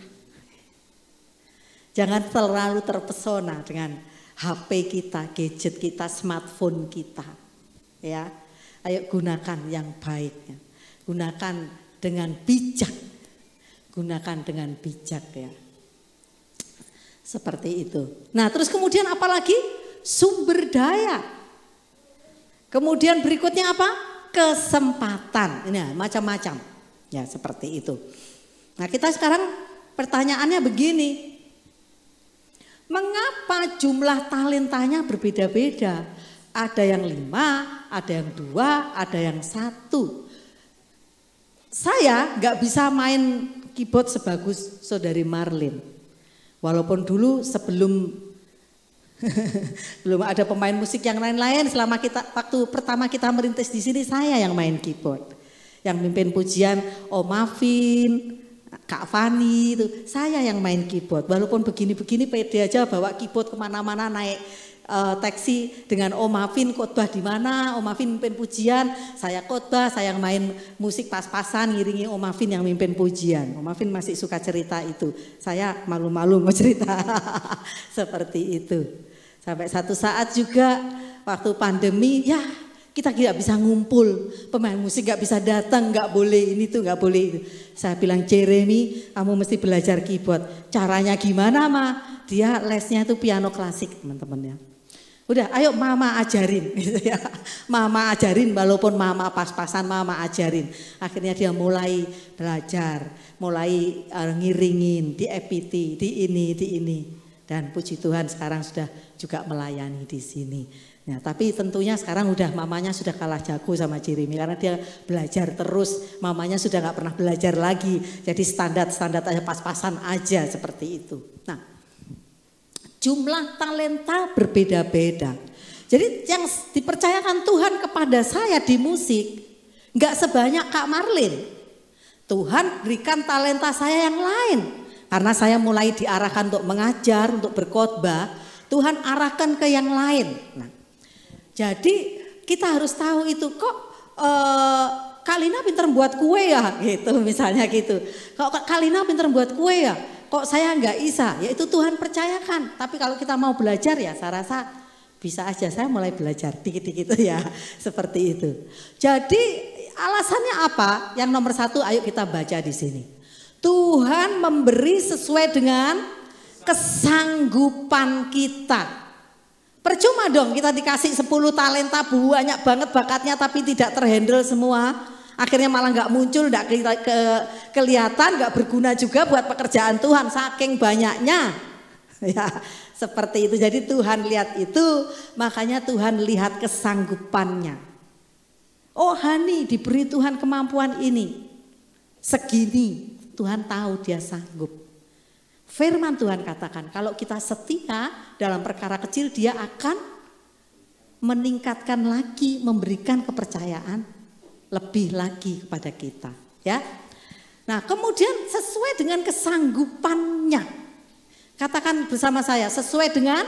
Jangan terlalu terpesona dengan HP kita, gadget kita, smartphone kita. Ya, ayo gunakan yang baik. Ya. Gunakan dengan bijak. Gunakan dengan bijak ya. Seperti itu. Nah, terus kemudian apa lagi? Sumber daya. Kemudian berikutnya apa? Kesempatan. Ini ya, macam-macam. Ya seperti itu. Nah kita sekarang pertanyaannya begini. Mengapa jumlah talentanya berbeda-beda? Ada yang 5, ada yang 2, ada yang 1. Saya gak bisa main keyboard sebagus saudari Marlin. Walaupun dulu sebelum belum ada pemain musik yang lain-lain, selama waktu pertama kita merintis di sini saya yang main keyboard, yang mimpin pujian Om Afin, Kak Fani itu saya yang main keyboard. Walaupun begini-begini pede aja bawa keyboard kemana-mana, naik taksi dengan Om Afin khotbah di mana, Om Afin mimpin pujian, saya khotbah, saya yang main musik pas-pasan ngiringi Om Afin yang mimpin pujian. Om Afin masih suka cerita itu, saya malu-malu mau cerita seperti itu. Sampai satu saat juga waktu pandemi ya kita tidak bisa ngumpul, pemain musik gak bisa datang, gak boleh ini tuh gak boleh itu. Saya bilang Jeremy kamu mesti belajar keyboard, caranya gimana Ma? Dia lesnya itu piano klasik teman-teman ya. Udah, ayo mama ajarin gitu ya. Mama ajarin, walaupun mama pas-pasan mama ajarin. Akhirnya dia mulai belajar, mulai ngiringin di EPT, di ini. Dan puji Tuhan sekarang sudah juga melayani di sini. Nah, tapi tentunya sekarang udah mamanya sudah kalah jago sama Jeremy karena dia belajar terus. Mamanya sudah gak pernah belajar lagi. Jadi standar aja pas-pasan aja seperti itu. Nah, jumlah talenta berbeda-beda. Jadi yang dipercayakan Tuhan kepada saya di musik gak sebanyak Kak Marlin. Tuhan berikan talenta saya yang lain. Karena saya mulai diarahkan untuk mengajar, untuk berkhotbah. Tuhan arahkan ke yang lain. Nah, jadi kita harus tahu itu kok Kak Lina pinter buat kue ya gitu misalnya gitu. Kok Kak Lina pinter buat kue ya, kok saya nggak bisa, ya itu Tuhan percayakan. Tapi kalau kita mau belajar ya saya rasa bisa aja, saya mulai belajar dikit-dikit ya seperti itu. Jadi alasannya apa? Yang nomor satu ayo kita baca di sini. Tuhan memberi sesuai dengan kesanggupan kita. Percuma dong kita dikasih 10 talenta banyak banget bakatnya tapi tidak terhandle semua. Akhirnya malah nggak muncul, nggak kelihatan, nggak berguna juga buat pekerjaan Tuhan saking banyaknya. Ya seperti itu. Jadi Tuhan lihat itu, makanya Tuhan lihat kesanggupannya. Oh Hani diberi Tuhan kemampuan ini, segini Tuhan tahu dia sanggup. Firman Tuhan katakan kalau kita setia dalam perkara kecil dia akan meningkatkan lagi, memberikan kepercayaan lebih lagi kepada kita, ya. Nah, kemudian sesuai dengan kesanggupannya. Katakan bersama saya, sesuai dengan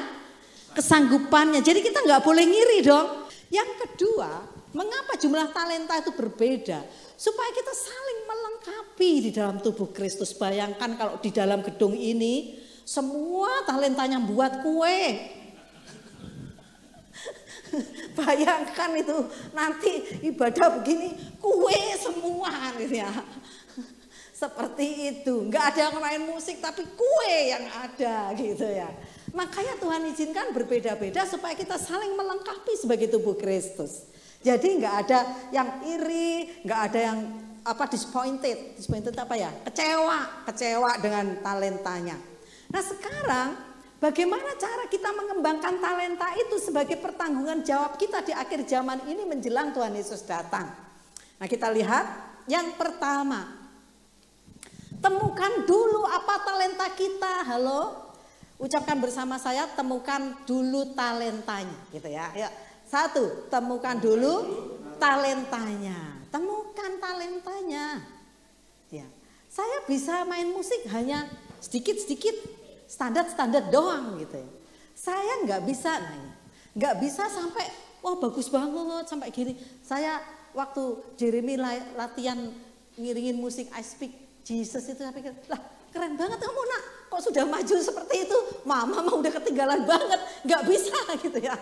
kesanggupannya. Jadi kita nggak boleh ngiri dong. Yang kedua, mengapa jumlah talenta itu berbeda? Supaya kita saling melengkapi di dalam tubuh Kristus. Bayangkan kalau di dalam gedung ini semua talentanya buat kue. Bayangkan itu nanti ibadah begini kue semua gitu ya. Seperti itu, nggak ada yang main musik tapi kue yang ada gitu ya. Makanya Tuhan izinkan berbeda-beda supaya kita saling melengkapi sebagai tubuh Kristus. Jadi nggak ada yang iri, nggak ada yang disappointed apa ya? Kecewa dengan talentanya. Nah sekarang bagaimana cara kita mengembangkan talenta itu sebagai pertanggungan jawab kita di akhir zaman ini menjelang Tuhan Yesus datang. Nah kita lihat yang pertama, temukan dulu apa talenta kita. Halo, ucapkan bersama saya, temukan dulu talentanya, gitu ya. Ya. Satu, temukan dulu talentanya. Temukan talentanya. Ya. Saya bisa main musik hanya sedikit-sedikit, standar-standar doang gitu ya. Saya nggak bisa sampai wah bagus banget sampai gini. Saya waktu Jeremy latihan ngiringin musik I Speak Jesus itu saya pikir, lah keren banget kamu nak, kok sudah maju seperti itu, mama mah udah ketinggalan banget, nggak bisa gitu ya.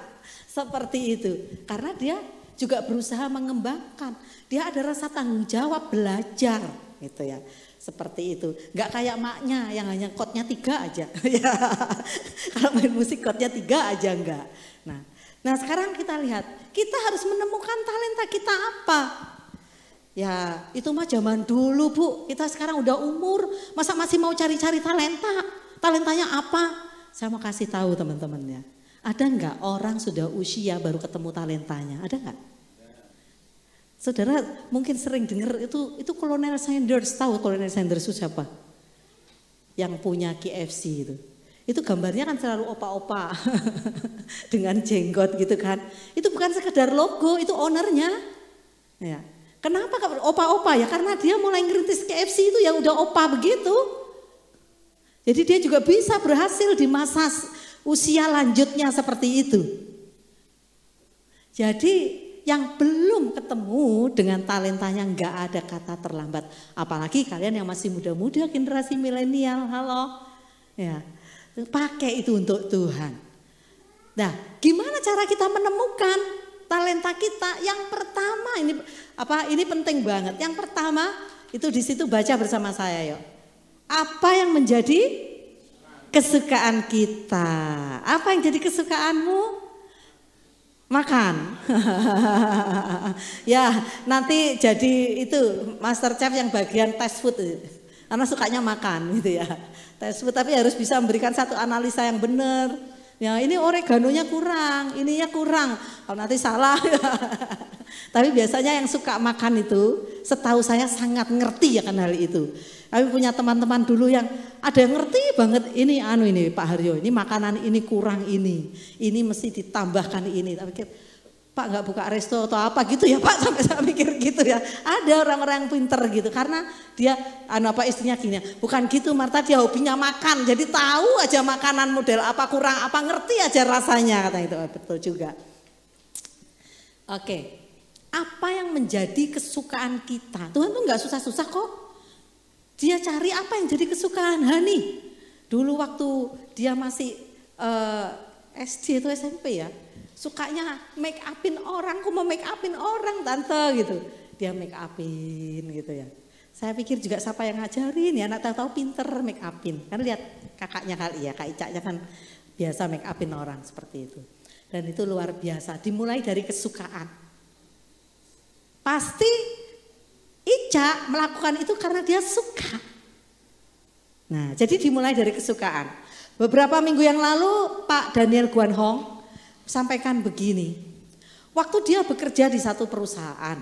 Seperti itu, karena dia juga berusaha mengembangkan, dia ada rasa tanggung jawab belajar gitu ya. Seperti itu, nggak kayak maknya yang hanya chordnya 3 aja. Kalau main musik chordnya 3 aja enggak. Nah sekarang kita lihat, kita harus menemukan talenta kita apa. Ya itu mah zaman dulu Bu, kita sekarang udah umur, masa masih mau cari-cari talenta? Talentanya apa? Saya mau kasih tahu teman-teman ya. Ada enggak orang sudah usia baru ketemu talentanya? Ada enggak? Saudara mungkin sering dengar itu Kolonel Sanders, tahu Kolonel Sanders itu siapa? Yang punya KFC itu. Itu gambarnya kan selalu opa-opa dengan jenggot gitu kan. Itu bukan sekedar logo, itu ownernya. Ya. Kenapa opa-opa ya? Karena dia mulai ngerintis KFC itu yang udah opa begitu. Jadi dia juga bisa berhasil di masa usia lanjutnya seperti itu. Jadi yang belum ketemu dengan talentanya nggak ada kata terlambat. Apalagi kalian yang masih muda-muda generasi milenial, halo. Ya, pakai itu untuk Tuhan. Nah, gimana cara kita menemukan talenta kita? Yang pertama ini penting banget. Yang pertama itu di situ baca bersama saya yuk. Apa yang menjadi kesukaan kita? Apa yang jadi kesukaanmu? Makan. Ya, nanti jadi itu master chef yang bagian test food. Karena sukanya makan gitu ya. Test food, tapi harus bisa memberikan satu analisa yang benar. Ya, ini oreganonya kurang, ininya kurang. Kalau nanti salah. Tapi biasanya yang suka makan itu, setahu saya sangat ngerti akan hal itu. Kami punya teman-teman dulu yang ada yang ngerti banget, ini Pak Haryo, ini makanan ini kurang ini mesti ditambahkan ini. Tapi Pak nggak buka resto atau apa gitu ya Pak, sampai saya mikir gitu ya. Ada orang-orang yang pinter gitu, karena dia istrinya gini, bukan gitu Marta, dia hobinya makan, jadi tahu aja makanan model apa kurang apa, ngerti aja rasanya, kata itu. Betul juga. Oke, apa yang menjadi kesukaan kita? Tuhan tuh nggak susah-susah kok. Dia cari apa yang jadi kesukaan Hani. Dulu waktu dia masih SD atau SMP ya, sukanya make upin orang, aku mau make upin orang tante gitu. Dia make upin gitu ya. Saya pikir juga siapa yang ngajarin ya, anak tahu pinter make upin. Kan lihat kakaknya kali ya, Kak Ica kan biasa make upin orang seperti itu. Dan itu luar biasa, dimulai dari kesukaan. Pasti Ica melakukan itu karena dia suka. Nah, jadi dimulai dari kesukaan. Beberapa minggu yang lalu Pak Daniel Guan Hong sampaikan begini. Waktu dia bekerja di satu perusahaan.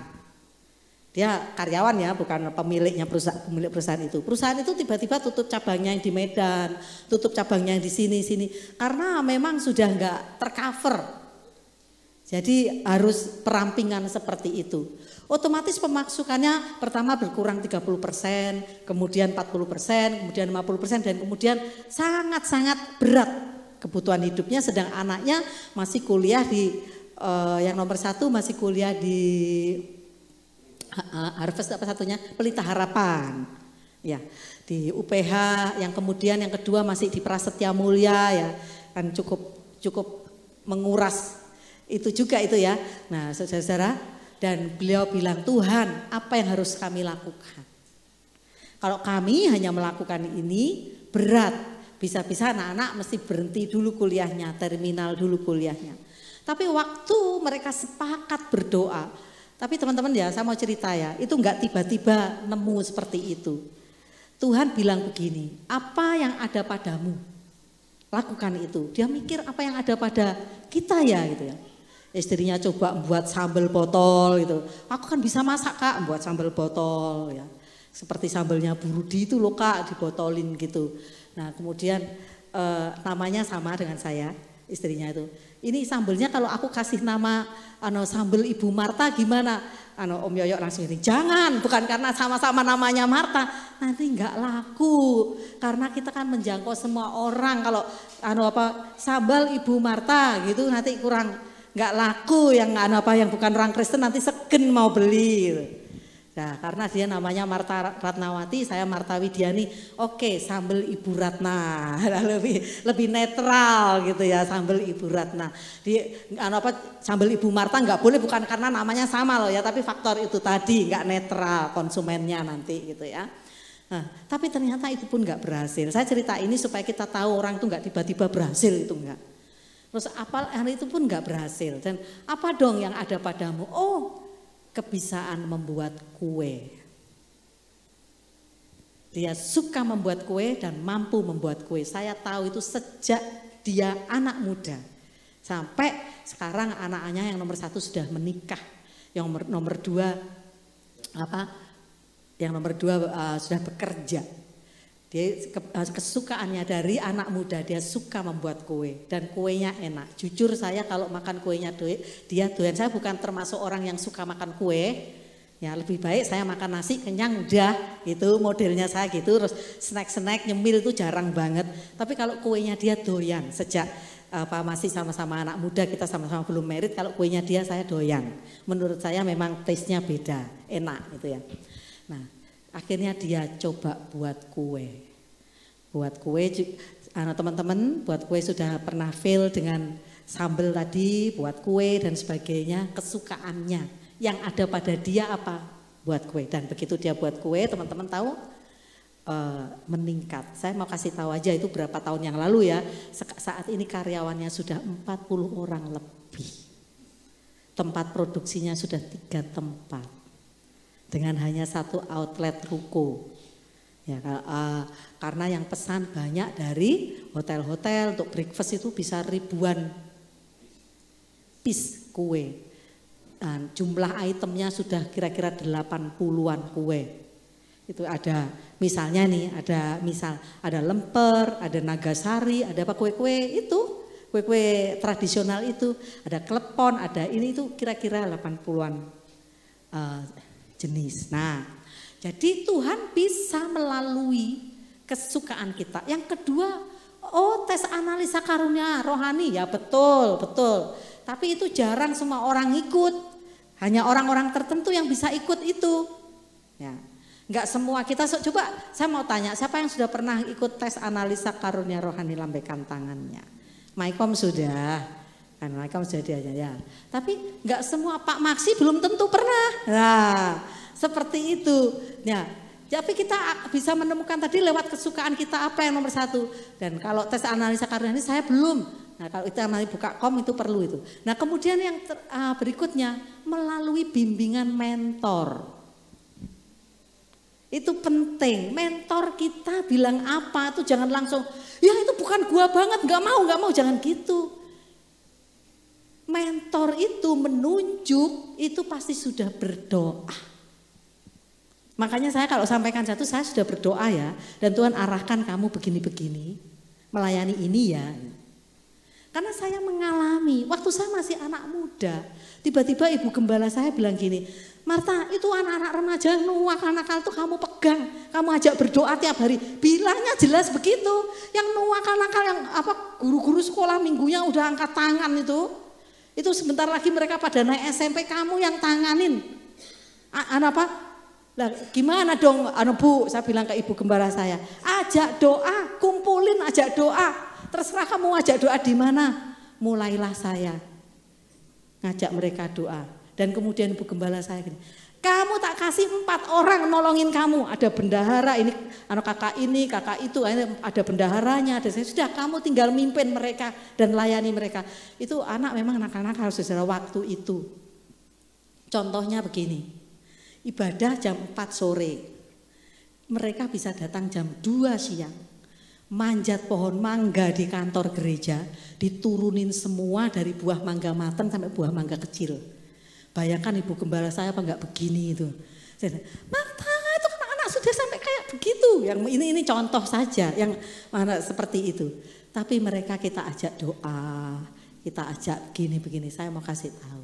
Dia karyawan ya, bukan pemiliknya pemilik perusahaan itu. Perusahaan itu tiba-tiba tutup cabangnya yang di Medan, tutup cabangnya yang di sini. Karena memang sudah enggak tercover. Jadi harus perampingan seperti itu. Otomatis pemasukannya pertama berkurang 30%, kemudian 40%, kemudian 50%, dan kemudian sangat-sangat berat kebutuhan hidupnya, sedang anaknya masih kuliah di yang nomor 1 masih kuliah di Harvest apa satunya, Pelita Harapan ya, di UPH, yang kemudian yang kedua masih di Prasetya Mulia ya, kan cukup menguras itu juga itu ya. Nah saudara-saudara, dan beliau bilang, Tuhan apa yang harus kami lakukan? Kalau kami hanya melakukan ini berat, bisa-bisa anak-anak mesti berhenti dulu kuliahnya, terminal dulu kuliahnya. Tapi waktu mereka sepakat berdoa, tapi teman-teman ya saya mau cerita ya, itu enggak tiba-tiba nemu seperti itu. Tuhan bilang begini, apa yang ada padamu, lakukan itu. Dia mikir apa yang ada pada kita ya gitu ya. Istrinya coba membuat sambal botol gitu. Aku kan bisa masak Kak, membuat sambal botol ya. Seperti sambalnya Bu Rudi itu loh Kak, dibotolin gitu. Nah kemudian namanya sama dengan saya, istrinya itu. Ini sambalnya kalau aku kasih nama sambal Ibu Marta gimana? Om Yoyo langsung ini, jangan, bukan karena sama-sama namanya Marta, nanti enggak laku. Karena kita kan menjangkau semua orang, kalau sambal Ibu Marta gitu nanti kurang, nggak laku, yang yang bukan orang Kristen nanti segen mau beli gitu. Nah karena dia namanya Marta Ratnawati, saya Marta Widiani, oke sambal Ibu Ratna, lebih netral gitu ya, sambal Ibu Ratna. Sambal Ibu Marta nggak boleh, bukan karena namanya sama loh ya, tapi faktor itu tadi nggak netral konsumennya nanti gitu ya. Nah, tapi ternyata itu pun nggak berhasil. Saya cerita ini supaya kita tahu orang itu nggak tiba-tiba berhasil, itu enggak. Terus hari itu pun nggak berhasil. Dan apa dong yang ada padamu? Oh, kebisaan membuat kue. Dia suka membuat kue dan mampu membuat kue. Saya tahu itu sejak dia anak muda. Sampai sekarang anaknya yang nomor 1 sudah menikah. Yang nomor 2 sudah bekerja. Dia kesukaannya dari anak muda, dia suka membuat kue dan kuenya enak. Jujur saya kalau makan kuenya dia doyan. Saya bukan termasuk orang yang suka makan kue. Ya lebih baik saya makan nasi kenyang udah, itu modelnya saya gitu. Terus snack-snack nyemil itu jarang banget. Tapi kalau kuenya dia doyan, sejak masih sama-sama anak muda, kita sama-sama belum married, kalau kuenya dia saya doyan. Menurut saya memang taste-nya beda, enak gitu ya. Nah, akhirnya dia coba buat kue. Buat kue, teman-teman buat kue sudah pernah fail dengan sambal tadi, buat kue dan sebagainya. Kesukaannya yang ada pada dia apa? Buat kue. Dan begitu dia buat kue, teman-teman tahu meningkat. Saya mau kasih tahu aja itu berapa tahun yang lalu ya. Saat ini karyawannya sudah 40 orang lebih. tempat produksinya sudah 3 tempat dengan hanya 1 outlet ruko. Ya, karena yang pesan banyak dari hotel-hotel untuk breakfast itu bisa ribuan piece kue. Dan jumlah itemnya sudah kira-kira 80-an kue. Itu ada misalnya nih, ada lemper, ada nagasari, ada apa kue-kue itu, kue-kue tradisional itu, ada klepon, ada ini itu kira-kira 80-an jenis. Nah, jadi Tuhan bisa melalui kesukaan kita. Yang kedua, tes analisa karunia rohani, ya betul. Tapi itu jarang semua orang ikut. Hanya orang-orang tertentu yang bisa ikut itu. Ya, enggak semua kita. Coba saya mau tanya, siapa yang sudah pernah ikut tes analisa karunia rohani? Lambaikan tangannya. Maikom sudah. Kan Maikom sudah dia ya. Tapi enggak semua. Pak Maksi belum tentu pernah. Nah, seperti itu. Ya, tapi kita bisa menemukan tadi lewat kesukaan kita apa yang nomor 1. Dan kalau tes analisa karunia ini saya belum. Nah, kalau itu namanya buka kom itu perlu itu. Nah, kemudian yang berikutnya melalui bimbingan mentor. Itu penting. Mentor kita bilang apa tuh jangan langsung, ya itu bukan gua banget, nggak mau, jangan gitu. Mentor itu menunjuk, itu pasti sudah berdoa. Makanya saya kalau sampaikan satu, saya sudah berdoa ya, dan Tuhan arahkan kamu begini-begini, melayani ini ya. Karena saya mengalami, waktu saya masih anak muda, tiba-tiba ibu gembala saya bilang gini, Marta itu anak-anak remaja nakal itu kamu pegang, kamu ajak berdoa tiap hari. Bilangnya jelas begitu, yang nakal yang guru-guru sekolah minggunya udah angkat tangan itu sebentar lagi mereka pada naik SMP, kamu yang tanganin. Lah gimana dong Bu, saya bilang ke ibu gembala saya, ajak doa, kumpulin ajak doa. Terserah kamu ajak doa di mana. Mulailah saya ngajak mereka doa. Dan kemudian ibu gembala saya gini, kamu tak kasih 4 orang nolongin kamu. Ada bendahara ini, kakak ini, kakak itu, ada bendaharanya. Ada saya sudah, kamu tinggal mimpin mereka dan layani mereka. Itu anak memang nakal-nakal saudara waktu itu. Contohnya begini, ibadah jam 4 sore. Mereka bisa datang jam 2 siang. Manjat pohon mangga di kantor gereja, diturunin semua dari buah mangga matang sampai buah mangga kecil. Bayangkan ibu gembala saya apa enggak begini itu. Saya Marta itu kan anak sudah sampai kayak begitu. Yang ini contoh saja yang mana seperti itu. Tapi mereka kita ajak doa, kita ajak begini. Saya mau kasih tahu.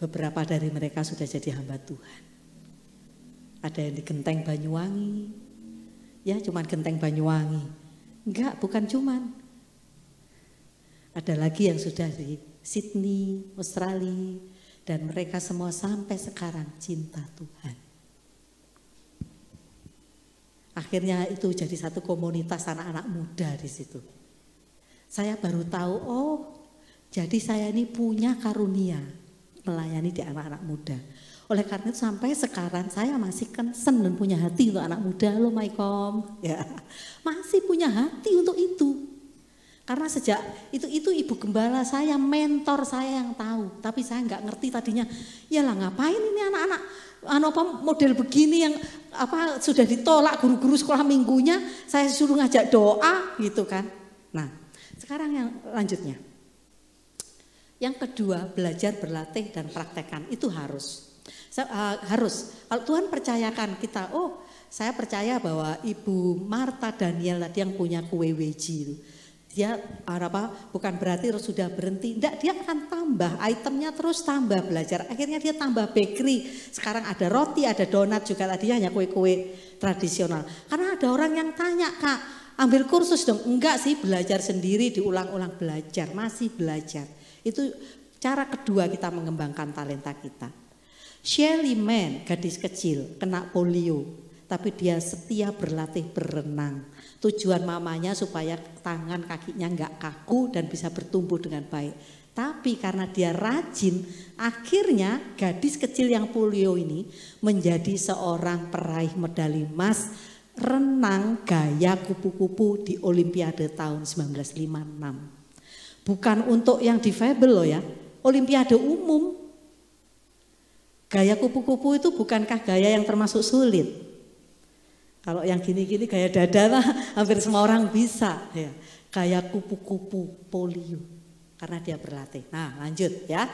Beberapa dari mereka sudah jadi hamba Tuhan. Ada yang di Genteng Banyuwangi. Ya cuman Genteng Banyuwangi. Enggak, bukan cuman. Ada lagi yang sudah di Sydney, Australia. Dan mereka semua sampai sekarang cinta Tuhan. Akhirnya itu jadi satu komunitas anak-anak muda di situ. Saya baru tahu, jadi saya ini punya karunia melayani di anak-anak muda. Oleh karena itu sampai sekarang saya masih concern dan punya hati untuk anak muda loh Maikom. Ya, masih punya hati untuk itu. Karena sejak itu ibu gembala saya, mentor saya yang tahu. Tapi saya nggak ngerti tadinya, yalah ngapain ini anak-anak model begini yang sudah ditolak guru-guru sekolah minggunya, saya suruh ngajak doa gitu kan. Nah, sekarang yang lanjutnya. Yang kedua, belajar, berlatih dan praktekkan itu harus. Kalau Tuhan percayakan kita, saya percaya bahwa Ibu Marta Daniel tadi yang punya kue weji itu, dia bukan berarti sudah berhenti, enggak, dia akan tambah itemnya, terus tambah belajar, akhirnya dia tambah bakery. Sekarang ada roti, ada donat juga, tadinya hanya kue-kue tradisional. Karena ada orang yang tanya, Kak, ambil kursus dong? Enggak sih, belajar sendiri, diulang-ulang belajar, masih belajar. Itu cara kedua kita mengembangkan talenta kita. Shelly Man, gadis kecil, kena polio, tapi dia setia berlatih berenang. Tujuan mamanya supaya tangan kakinya enggak kaku dan bisa bertumbuh dengan baik. Tapi karena dia rajin, akhirnya gadis kecil yang polio ini menjadi seorang peraih medali emas renang gaya kupu-kupu di Olimpiade tahun 1956. Bukan untuk yang difabel loh ya. olimpiade umum. Gaya kupu-kupu itu bukankah gaya yang termasuk sulit? Kalau yang gini-gini gaya dada lah hampir semua orang bisa. Ya. Gaya kupu-kupu polio karena dia berlatih. Nah lanjut ya.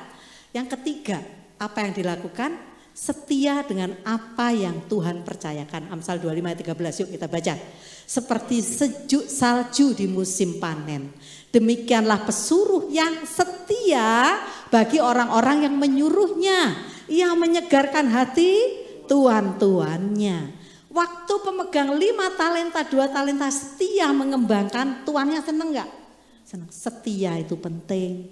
Yang ketiga, apa yang dilakukan? Setia dengan apa yang Tuhan percayakan. Amsal 25 ayat 13, yuk kita baca. Seperti sejuk salju di musim panen. Demikianlah pesuruh yang setia bagi orang-orang yang menyuruhnya. Ia menyegarkan hati tuan-tuannya. Waktu pemegang 5 talenta, 2 talenta setia mengembangkan, tuannya seneng gak? Seneng. Setia itu penting.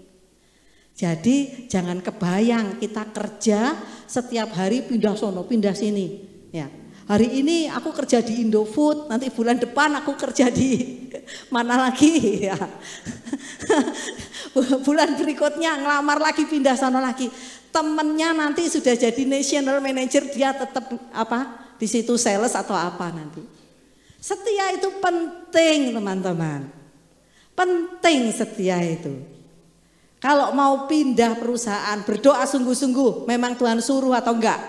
Jadi jangan kebayang kita kerja setiap hari pindah sono, pindah sini. Ya. Hari ini aku kerja di Indofood, nanti bulan depan aku kerja di mana lagi ya. Bulan berikutnya ngelamar lagi, pindah sono lagi. Temennya nanti sudah jadi national manager, dia tetap apa di situ sales atau apa nanti. Setia itu penting teman-teman. Penting setia itu. Kalau mau pindah perusahaan berdoa sungguh-sungguh, memang Tuhan suruh atau enggak?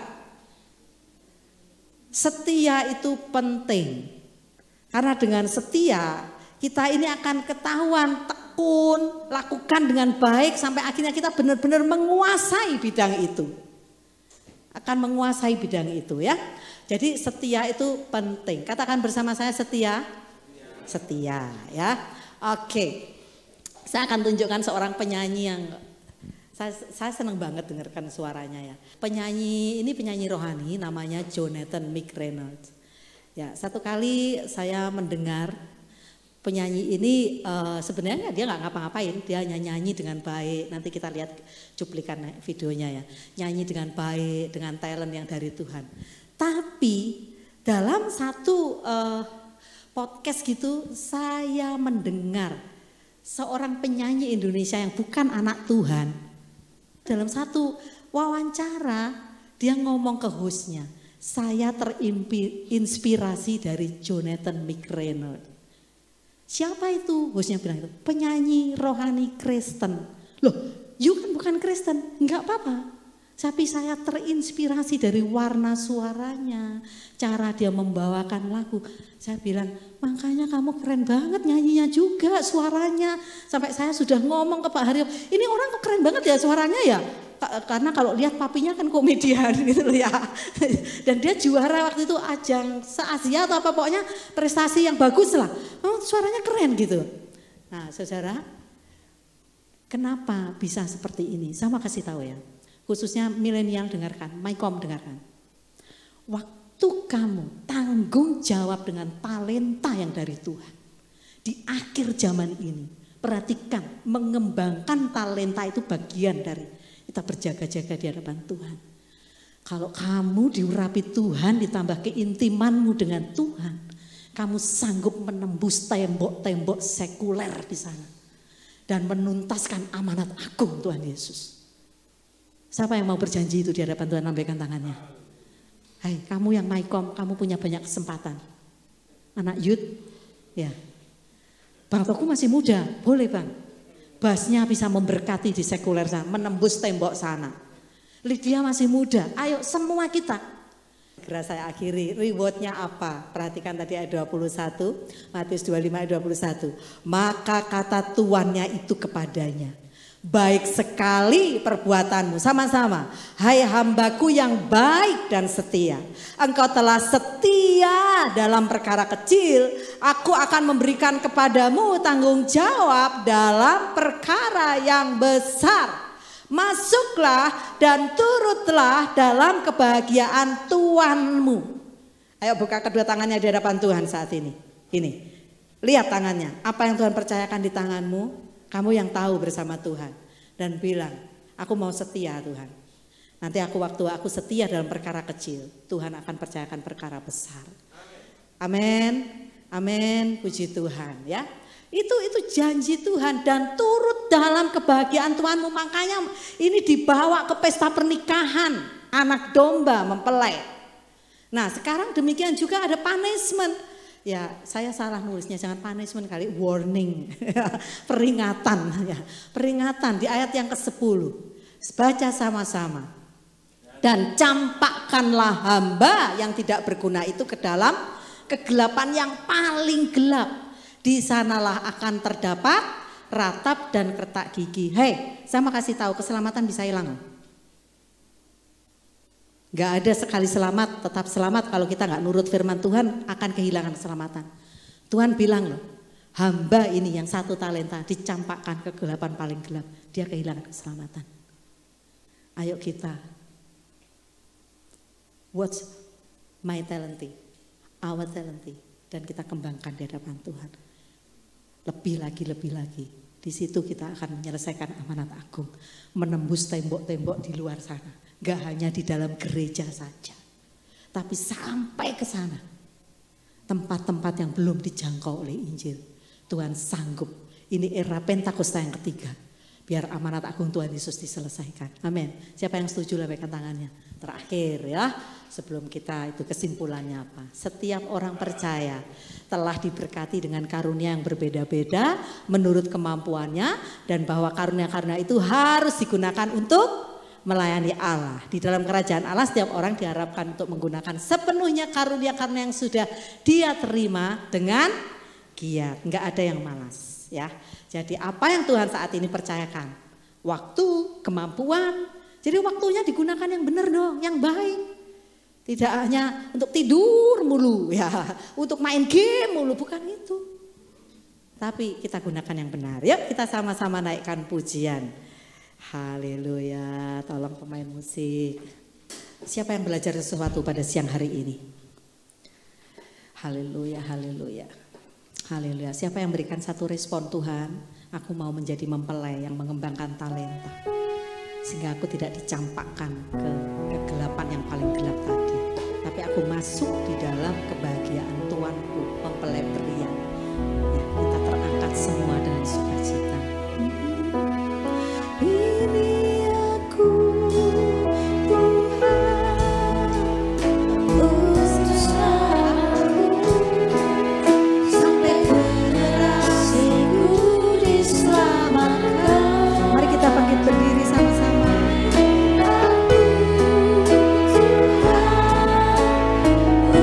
Setia itu penting. Karena dengan setia kita ini akan ketahuan, tekun, lakukan dengan baik sampai akhirnya kita benar-benar menguasai bidang itu. Akan menguasai bidang itu ya. Jadi setia itu penting. Katakan bersama saya setia. Setia ya. Oke. Saya akan tunjukkan seorang penyanyi yang saya senang banget dengarkan suaranya ya. Penyanyi ini penyanyi rohani namanya Jonathan McReynolds. Ya, satu kali saya mendengar penyanyi ini sebenarnya dia nggak ngapa-ngapain, dia nyanyi dengan baik. Nanti kita lihat cuplikan videonya ya. Nyanyi dengan baik, dengan talent yang dari Tuhan. Tapi dalam satu podcast gitu saya mendengar seorang penyanyi Indonesia yang bukan anak Tuhan. Dalam satu wawancara dia ngomong ke hostnya, saya terinspirasi dari Jonathan McReynolds. Siapa itu? Hostnya bilang itu penyanyi rohani Kristen. Loh, you kan bukan Kristen, enggak apa-apa. Tapi saya terinspirasi dari warna suaranya, cara dia membawakan lagu. Saya bilang, makanya kamu keren banget nyanyinya juga suaranya. Sampai saya sudah ngomong ke Pak Haryo, ini orang kok keren banget ya suaranya ya. Karena kalau lihat papinya kan komedian gitu loh ya. Dan dia juara waktu itu ajang se-Asia atau apa, pokoknya prestasi yang bagus lah. Oh, suaranya keren gitu. Nah saudara, kenapa bisa seperti ini? Saya mau kasih tahu ya. Khususnya milenial dengarkan, Mycom dengarkan. Waktu kamu tanggung jawab dengan talenta yang dari Tuhan. Di akhir zaman ini, perhatikan mengembangkan talenta itu bagian dari kita berjaga-jaga di hadapan Tuhan. Kalau kamu diurapi Tuhan, ditambah keintimanmu dengan Tuhan, kamu sanggup menembus tembok-tembok sekuler di sana. Dan menuntaskan amanat agung Tuhan Yesus. Siapa yang mau berjanji itu di hadapan Tuhan, lambaikan tangannya. Hai, kamu yang Mycom, kamu punya banyak kesempatan. Anak youth, ya. Bang Toku masih muda, boleh Bang. Bassnya bisa memberkati di sekuler sana, menembus tembok sana. Lydia masih muda, ayo semua kita. Segera saya akhiri, rewardnya apa? Perhatikan tadi ayat 21, Matius 25 ayat 21. Maka kata tuannya itu kepadanya, baik sekali perbuatanmu, sama-sama. Hai hambaku yang baik dan setia. Engkau telah setia dalam perkara kecil. Aku akan memberikan kepadamu tanggung jawab dalam perkara yang besar. Masuklah dan turutlah dalam kebahagiaan Tuhanmu. Ayo buka kedua tangannya di hadapan Tuhan saat ini. Ini, lihat tangannya. Apa yang Tuhan percayakan di tanganmu? Kamu yang tahu bersama Tuhan dan bilang, aku mau setia Tuhan. Nanti waktu aku setia dalam perkara kecil, Tuhan akan percayakan perkara besar. Amin, amin, puji Tuhan ya. Itu janji Tuhan dan turut dalam kebahagiaan Tuhanmu. Makanya ini dibawa ke pesta pernikahan, anak domba mempelai. Nah sekarang demikian juga ada punishment. Ya, saya salah nulisnya, jangan punishment kali, warning, peringatan ya. Peringatan di ayat yang ke-10. Baca sama-sama. Dan campakkanlah hamba yang tidak berguna itu ke dalam kegelapan yang paling gelap. Di sanalah akan terdapat ratap dan kertak gigi. Hei, saya mau kasih tahu keselamatan bisa hilang. Gak ada sekali selamat, tetap selamat kalau kita gak nurut firman Tuhan akan kehilangan keselamatan. Tuhan bilang loh, hamba ini yang 1 talenta dicampakkan ke kegelapan paling gelap, dia kehilangan keselamatan. Ayo kita, what's my talent, our talent, dan kita kembangkan di hadapan Tuhan. Lebih lagi. Di situ kita akan menyelesaikan amanat agung, menembus tembok-tembok di luar sana. Gak hanya di dalam gereja saja, tapi sampai ke sana. Tempat-tempat yang belum dijangkau oleh Injil. Tuhan sanggup. Ini era Pentakosta yang ketiga. Biar amanat agung Tuhan Yesus diselesaikan. Amin. Siapa yang setuju lambaikan tangannya. Terakhir ya, sebelum kita itu kesimpulannya apa. Setiap orang percaya telah diberkati dengan karunia yang berbeda-beda menurut kemampuannya. Dan bahwa karunia-karunia itu harus digunakan untuk melayani Allah. Di dalam kerajaan Allah setiap orang diharapkan untuk menggunakan sepenuhnya karunia-karunia yang sudah dia terima dengan giat. Enggak ada yang malas ya. Jadi apa yang Tuhan saat ini percayakan? Waktu, kemampuan. Jadi waktunya digunakan yang benar dong, yang baik. Tidak hanya untuk tidur mulu ya, untuk main game mulu, bukan itu. Tapi kita gunakan yang benar. Yuk kita sama-sama naikkan pujian. Haleluya, tolong pemain musik. Siapa yang belajar sesuatu pada siang hari ini? Haleluya, haleluya. Haleluya. Siapa yang berikan satu respon Tuhan? Aku mau menjadi mempelai yang mengembangkan talenta. Sehingga aku tidak dicampakkan ke kegelapan yang paling gelap tadi. Tapi aku masuk di dalam kebahagiaan Tuanku, mempelai pria. Ya, kita terangkat semua dengan sukacita. Ini aku berdiri sama-sama.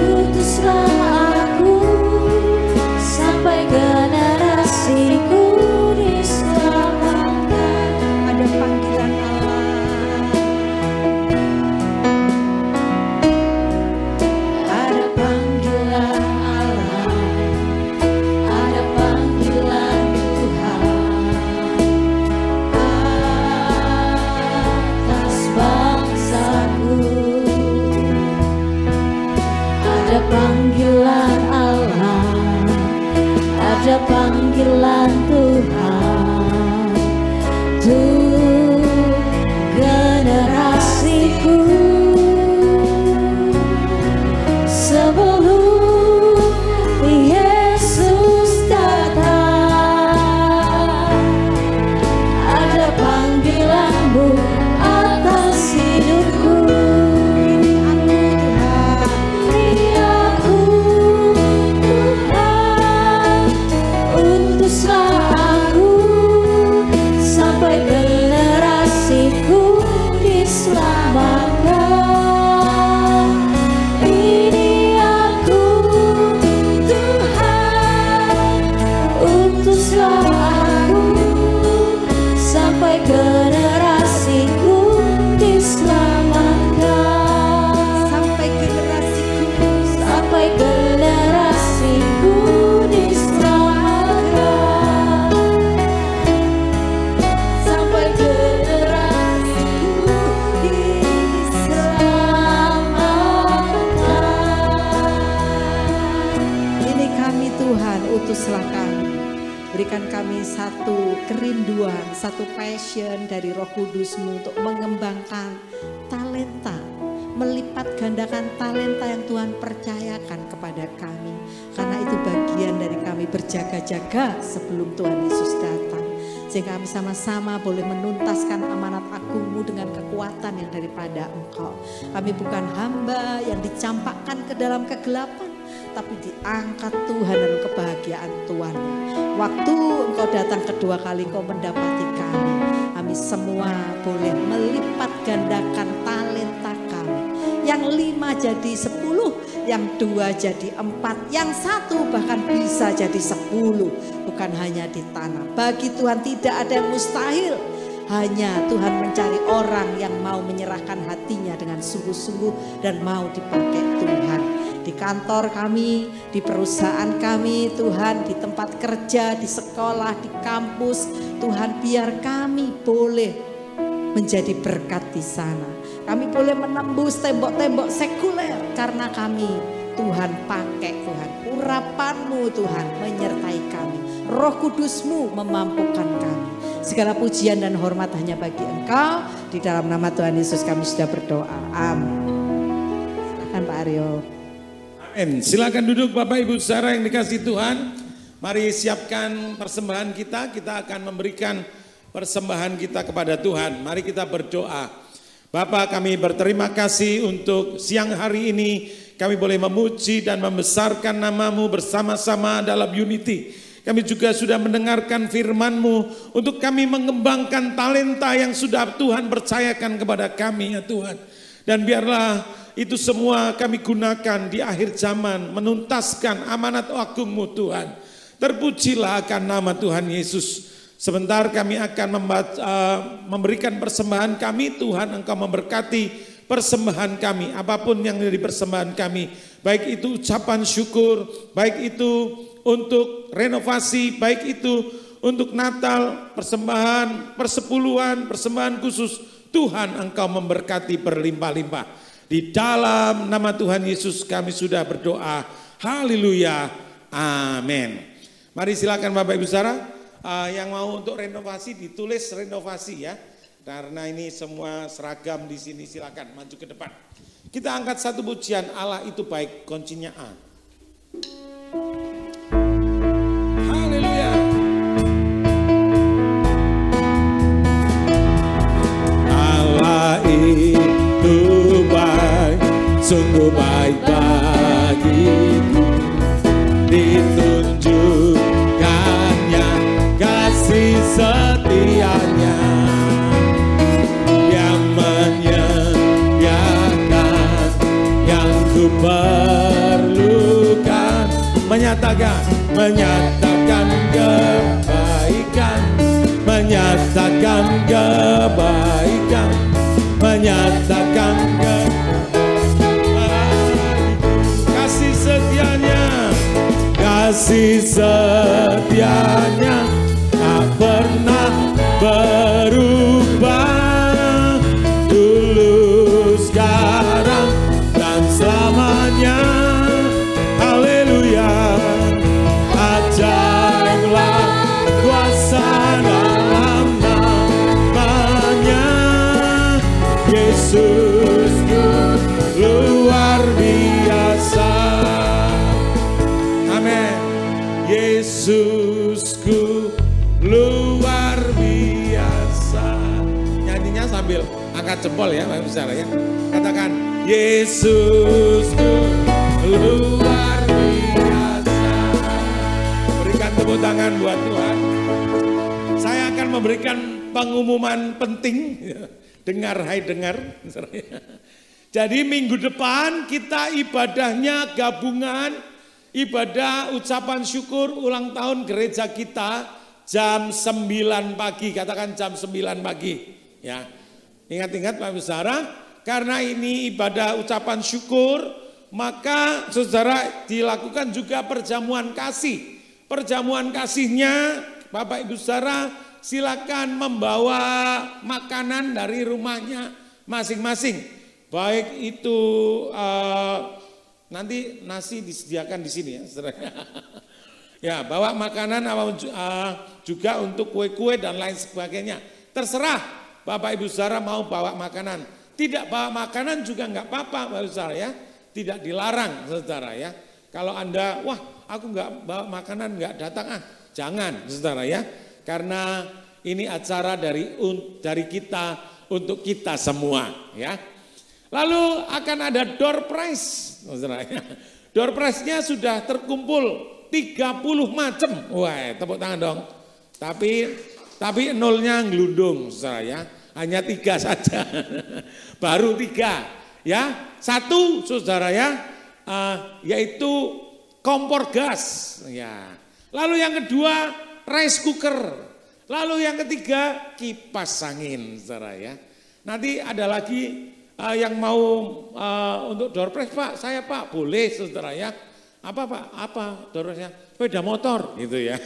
Utuslah aku sampai generasiku diselamatkan. Ada panggilan Allah. Ada panggilan Allah. Ada panggilan Tuhan. Ada panggilan Allah, ada panggilan Tuhan untuk generasiku. Sebelum Yesus datang, ada panggilanmu atas hidupku. Utuslah kami, berikan kami satu kerinduan, satu passion dari Roh Kudus-Mu untuk mengembangkan talenta, melipat gandakan talenta yang Tuhan percayakan kepada kami. Karena itu bagian dari kami berjaga-jaga sebelum Tuhan Yesus datang. Sehingga kami sama-sama boleh menuntaskan amanat agung-Mu dengan kekuatan yang daripada Engkau. Kami bukan hamba yang dicampakkan ke dalam kegelapan, tapi diangkat Tuhan dan kebahagiaan Tuhan. Waktu Engkau datang kedua kali, Engkau mendapati kami. Kami kami semua boleh melipat gandakan talenta kami. Yang 5 jadi 10, yang 2 jadi 4, yang 1 bahkan bisa jadi 10. Bukan hanya di tanah. Bagi Tuhan tidak ada yang mustahil. Hanya Tuhan mencari orang yang mau menyerahkan hatinya dengan sungguh-sungguh dan mau dipakai Tuhan. Di kantor kami, di perusahaan kami, Tuhan, di tempat kerja, di sekolah, di kampus, Tuhan biar kami boleh menjadi berkat di sana. Kami boleh menembus tembok-tembok sekuler karena kami Tuhan pakai Tuhan. Urapan-Mu Tuhan menyertai kami. Roh Kudus-Mu memampukan kami. Segala pujian dan hormat hanya bagi Engkau. Di dalam nama Tuhan Yesus kami sudah berdoa. Amin. Silakan Pak Aryo. Amin. Silakan duduk Bapak Ibu saudara yang dikasihi Tuhan. Mari siapkan persembahan kita. Kita akan memberikan persembahan kita kepada Tuhan. Mari kita berdoa. Bapa, kami berterima kasih untuk siang hari ini. Kami boleh memuji dan membesarkan nama-Mu bersama-sama dalam unity. Kami juga sudah mendengarkan firman-Mu untuk kami mengembangkan talenta yang sudah Tuhan percayakan kepada kami ya Tuhan. Dan biarlah itu semua kami gunakan di akhir zaman menuntaskan amanat agung-Mu Tuhan. Terpujilah akan nama Tuhan Yesus. Sebentar kami akan memberikan persembahan kami. Tuhan Engkau memberkati persembahan kami. Apapun yang dari persembahan kami. Baik itu ucapan syukur, baik itu untuk renovasi, baik itu untuk Natal, persembahan, persepuluhan, persembahan khusus. Tuhan Engkau memberkati berlimpah-limpah. Di dalam nama Tuhan Yesus kami sudah berdoa. Haleluya. Amin. Mari silakan Bapak Ibu saudara, yang mau untuk renovasi ditulis renovasi ya. Karena ini semua seragam di sini, silakan maju ke depan. Kita angkat satu pujian, Allah itu baik, kuncinya A. Haleluya. Allah itu baik, sungguh baik bagiku. Ditunjukkannya kasih setianya yang menyediakan yang ku perlukan, menyatakan kebaikan, menyatakan kebaikan, menyatakan kasih setianya, kasih setianya tak pernah berubah, dulu sekarang dan selamanya. Haleluya. Ajaiblah kuasa dalam namanya, Yesusku luar biasa. Amin. Yesusku luar biasa. Nyanyinya sambil angkat jempol ya Bapak Saudara ya. Katakan Yesusku luar biasa. Berikan tepuk tangan buat Tuhan. Saya akan memberikan pengumuman penting. Dengar, hai dengar. Jadi minggu depan kita ibadahnya gabungan, ibadah ucapan syukur ulang tahun gereja kita jam 9 pagi. Katakan jam 9 pagi. Ya. Ingat-ingat Pak Saudara, karena ini ibadah ucapan syukur, maka saudara dilakukan juga perjamuan kasih. Perjamuan kasihnya Bapak Ibu saudara silakan membawa makanan dari rumahnya masing-masing. Baik itu nanti nasi disediakan di sini ya saudara. Ya bawa makanan juga untuk kue-kue dan lain sebagainya. Terserah Bapak Ibu saudara mau bawa makanan. Tidak bawa makanan juga enggak apa-apa Bapak Ibu saudara ya. Tidak dilarang saudara ya. Kalau Anda aku enggak bawa makanan enggak datang jangan saudara ya. Karena ini acara dari kita untuk kita semua ya. Lalu akan ada door prize saudara ya. Door prize-nya sudah terkumpul 30 macam. Wah, tepuk tangan dong. Tapi Tapi nolnya ngelundung saudara ya. Hanya 3 saja. Baru 3 ya. 1 saudara ya, yaitu kompor gas ya. Lalu yang kedua rice cooker. Lalu yang ketiga kipas angin saudara ya. Nanti ada lagi yang mau untuk door prize Pak, saya Pak boleh saudara ya. Apa Pak? Apa door prize-nya? Sepeda motor gitu ya.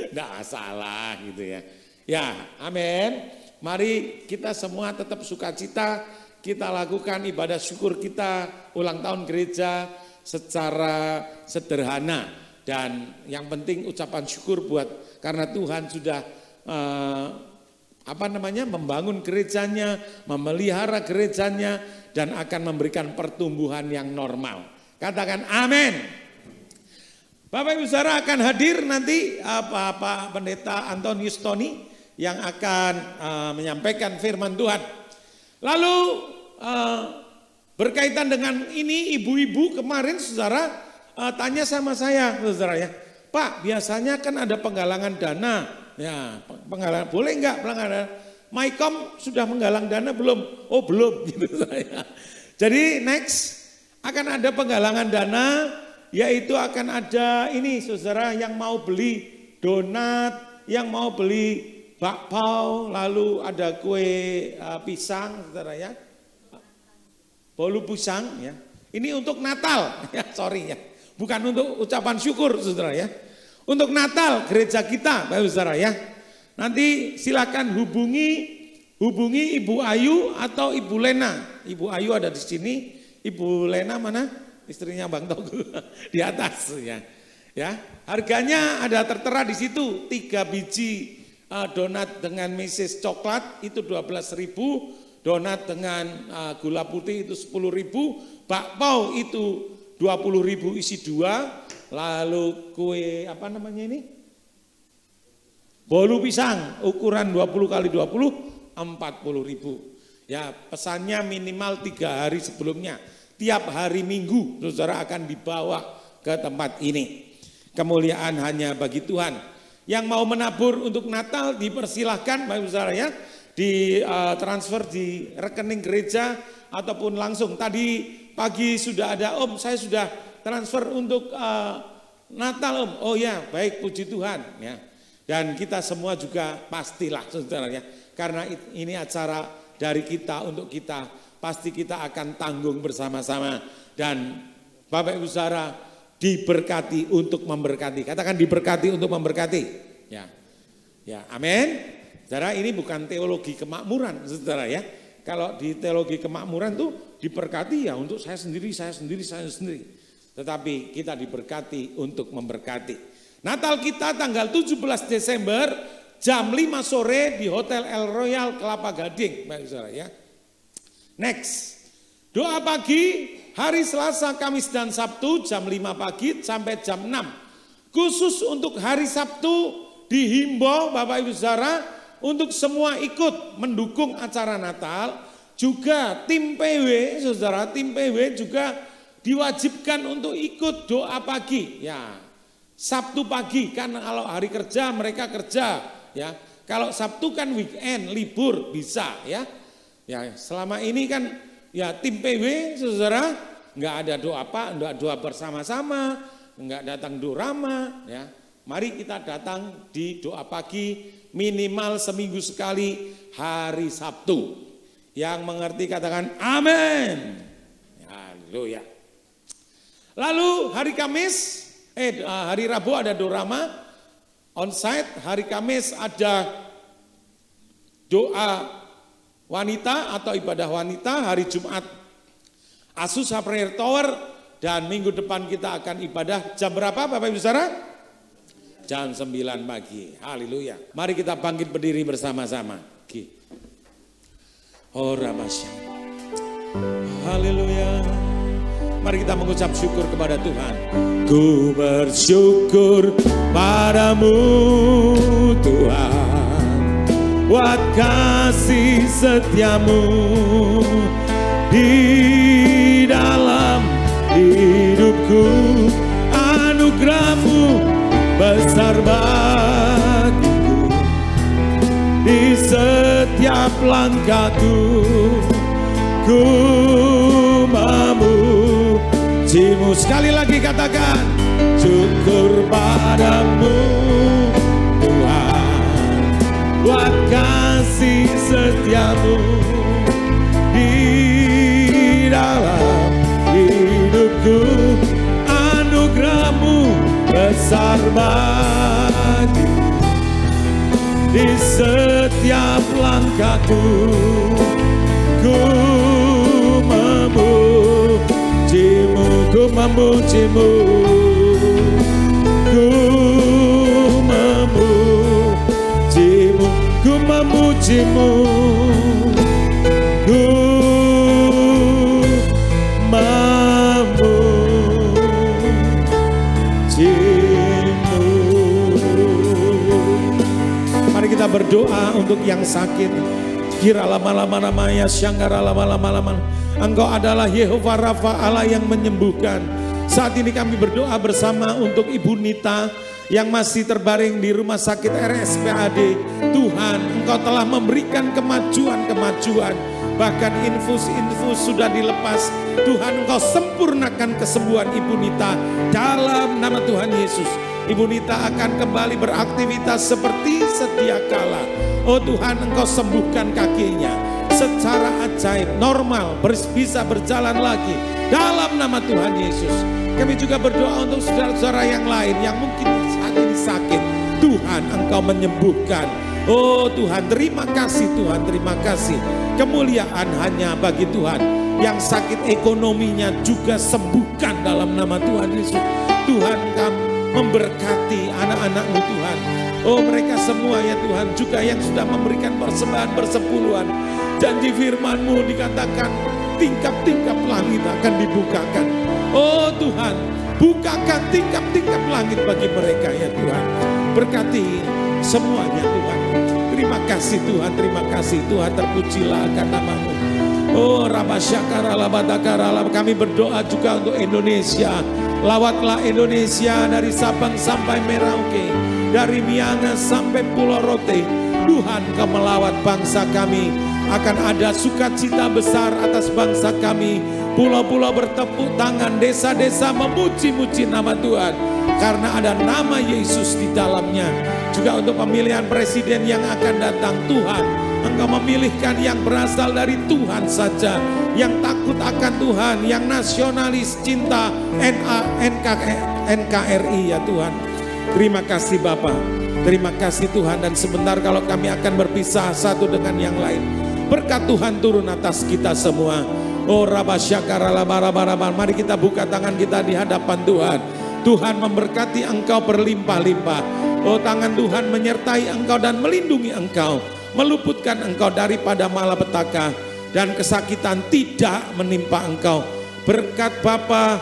Nggak salah gitu ya. Ya, amin. Mari kita semua tetap sukacita, kita lakukan ibadah syukur kita ulang tahun gereja secara sederhana. Dan yang penting ucapan syukur buat karena Tuhan sudah membangun gerejanya, memelihara gerejanya dan akan memberikan pertumbuhan yang normal. Katakan amin. Bapak Ibu Saudara akan hadir nanti Pak Pendeta Antonius Tony yang akan menyampaikan firman Tuhan. Lalu berkaitan dengan ini ibu-ibu kemarin saudara tanya sama saya saudara ya. Pak biasanya kan ada penggalangan dana. Ya penggalangan boleh enggak penggalangan dana? Mycom sudah menggalang dana belum? Oh belum gitu saya. Jadi next akan ada penggalangan dana. Yaitu akan ada ini saudara yang mau beli donat, yang mau beli bakpao, lalu ada kue pisang saudara ya. Bolu pisang ya. Ini untuk Natal ya, sorry ya. Bukan untuk ucapan syukur saudara ya. Untuk Natal gereja kita Bapak saudara ya. Nanti silakan hubungi Ibu Ayu atau Ibu Lena. Ibu Ayu ada di sini, Ibu Lena mana? Istrinya Bang Togu di atas ya. Ya, harganya ada tertera di situ 3 biji donat dengan meses coklat itu 12.000, donat dengan gula putih itu 10.000, bakpao itu 20.000 isi 2, lalu kue apa namanya ini? Bolu pisang ukuran 20 kali 20 40.000. Ya, pesannya minimal 3 hari sebelumnya. Tiap hari Minggu saudara akan dibawa ke tempat ini. Kemuliaan hanya bagi Tuhan. Yang mau menabur untuk Natal dipersilahkan Bapak saudara ya. Di transfer di rekening gereja ataupun langsung. Tadi pagi sudah ada Om saya sudah transfer untuk Natal Om. Oh ya baik puji Tuhan ya. Dan kita semua juga pastilah saudara ya. Karena ini acara dari kita untuk kita. Pasti kita akan tanggung bersama-sama dan Bapak Ibu saudara diberkati untuk memberkati. Katakan diberkati untuk memberkati. Ya. Ya, amin. Saudara ini bukan teologi kemakmuran saudara ya. Kalau di teologi kemakmuran tuh diberkati ya untuk saya sendiri. Tetapi kita diberkati untuk memberkati. Natal kita tanggal 17 Desember jam 5 sore di Hotel El Royal Kelapa Gading, Bapak saudara ya. Next, doa pagi hari Selasa, Kamis dan Sabtu jam 5 pagi sampai jam 6. Khusus untuk hari Sabtu dihimbau Bapak Ibu saudara untuk semua ikut mendukung acara Natal. Juga tim PW, saudara tim PW juga diwajibkan untuk ikut doa pagi. Ya, Sabtu pagi kan kalau hari kerja mereka kerja. Ya, kalau Sabtu kan weekend libur bisa ya. Ya, selama ini kan ya tim PW saudara nggak ada doa enggak doa bersama-sama, enggak datang dorama ya. Mari kita datang di doa pagi minimal seminggu sekali hari Sabtu. Yang mengerti katakan amin. Haleluya. Lalu hari Kamis hari Rabu ada dorama onsite, hari Kamis ada doa wanita atau ibadah wanita, hari Jumat Azusa Prayer Tower dan minggu depan kita akan ibadah jam berapa Bapak Ibu saudara? Jam 9 pagi. Haleluya. Mari kita bangkit berdiri bersama-sama. Haleluya. Mari kita mengucap syukur kepada Tuhan. Ku bersyukur padamu Tuhan, buat kasih setiamu di dalam hidupku. Anugerahmu besar bagiku, setiap langkahku. Ku memujimu. Sekali lagi katakan, syukur padamu Tuhan, buat kasih setiamu di dalam hidupku. Anugerahmu besar bagi di setiap langkahku. Ku memujimu, ku memujimu, ku memujimu, ku memujimu, ku memujimu. Mari kita berdoa untuk yang sakit. Kira lama-lama ya syanggara lama-lama. Engkau adalah Yehova Rafa, Allah yang menyembuhkan. Saat ini kami berdoa bersama untuk Ibu Nita yang masih terbaring di rumah sakit RSPAD. Tuhan, Engkau telah memberikan kemajuan. Bahkan infus sudah dilepas. Tuhan, Engkau sempurnakan kesembuhan Ibu Nita dalam nama Tuhan Yesus. Ibu Nita akan kembali beraktivitas seperti sedia kala. Oh Tuhan, Engkau sembuhkan kakinya secara ajaib, normal, bisa berjalan lagi dalam nama Tuhan Yesus. Kami juga berdoa untuk saudara-saudara yang lain yang mungkin saat ini sakit. Tuhan, Engkau menyembuhkan. Oh Tuhan, terima kasih Tuhan, terima kasih. Kemuliaan hanya bagi Tuhan. Yang sakit ekonominya juga sembuhkan dalam nama Tuhan Yesus. Tuhan, kami memberkati anak-anak-Mu Tuhan. Oh mereka semua ya Tuhan, juga yang sudah memberikan persembahan bersepuluhan. Janji firman-Mu dikatakan tingkap-tingkap langit akan dibukakan. Oh Tuhan, bukakan tingkap-tingkap langit bagi mereka ya Tuhan. Berkati semuanya Tuhan. Terima kasih Tuhan, terima kasih Tuhan, terpujilah akan nama-Mu. Oh Rabasyakara Labadakara, kami berdoa juga untuk Indonesia. Lawatlah Indonesia dari Sabang sampai Merauke, dari Miangas sampai Pulau Rote. Tuhan, Kau melawat bangsa kami. Akan ada sukacita besar atas bangsa kami. Pulau-pulau bertepuk tangan, desa-desa memuji-muji nama Tuhan. Karena ada nama Yesus di dalamnya. Juga untuk pemilihan presiden yang akan datang, Tuhan, Engkau memilihkan yang berasal dari Tuhan saja. Yang takut akan Tuhan, yang nasionalis, cinta NKRI ya Tuhan. Terima kasih Bapa, terima kasih Tuhan. Dan sebentar kalau kami akan berpisah satu dengan yang lain, berkat Tuhan turun atas kita semua. Oh Rabasyakara Labarabarabar, mari kita buka tangan kita di hadapan Tuhan. Tuhan memberkati engkau berlimpah-limpah. Oh tangan Tuhan menyertai engkau dan melindungi engkau, meluputkan engkau daripada malapetaka, dan kesakitan tidak menimpa engkau. Berkat Bapa,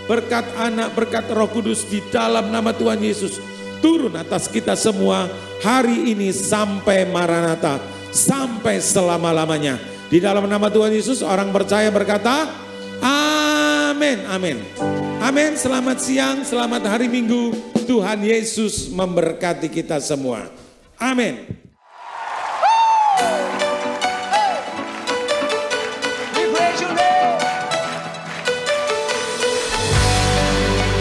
berkat Anak, berkat Roh Kudus di dalam nama Tuhan Yesus turun atas kita semua hari ini sampai Maranatha, sampai selama-lamanya. Di dalam nama Tuhan Yesus orang percaya berkata amin, amin, amin. Selamat siang, selamat hari Minggu. Tuhan Yesus memberkati kita semua. Amin.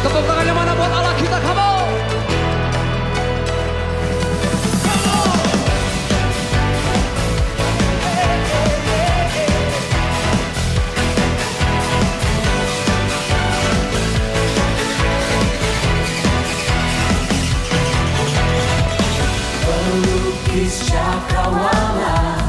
Tepuk tangannya mana buat Allah kita, come on. Pelukis cakrawala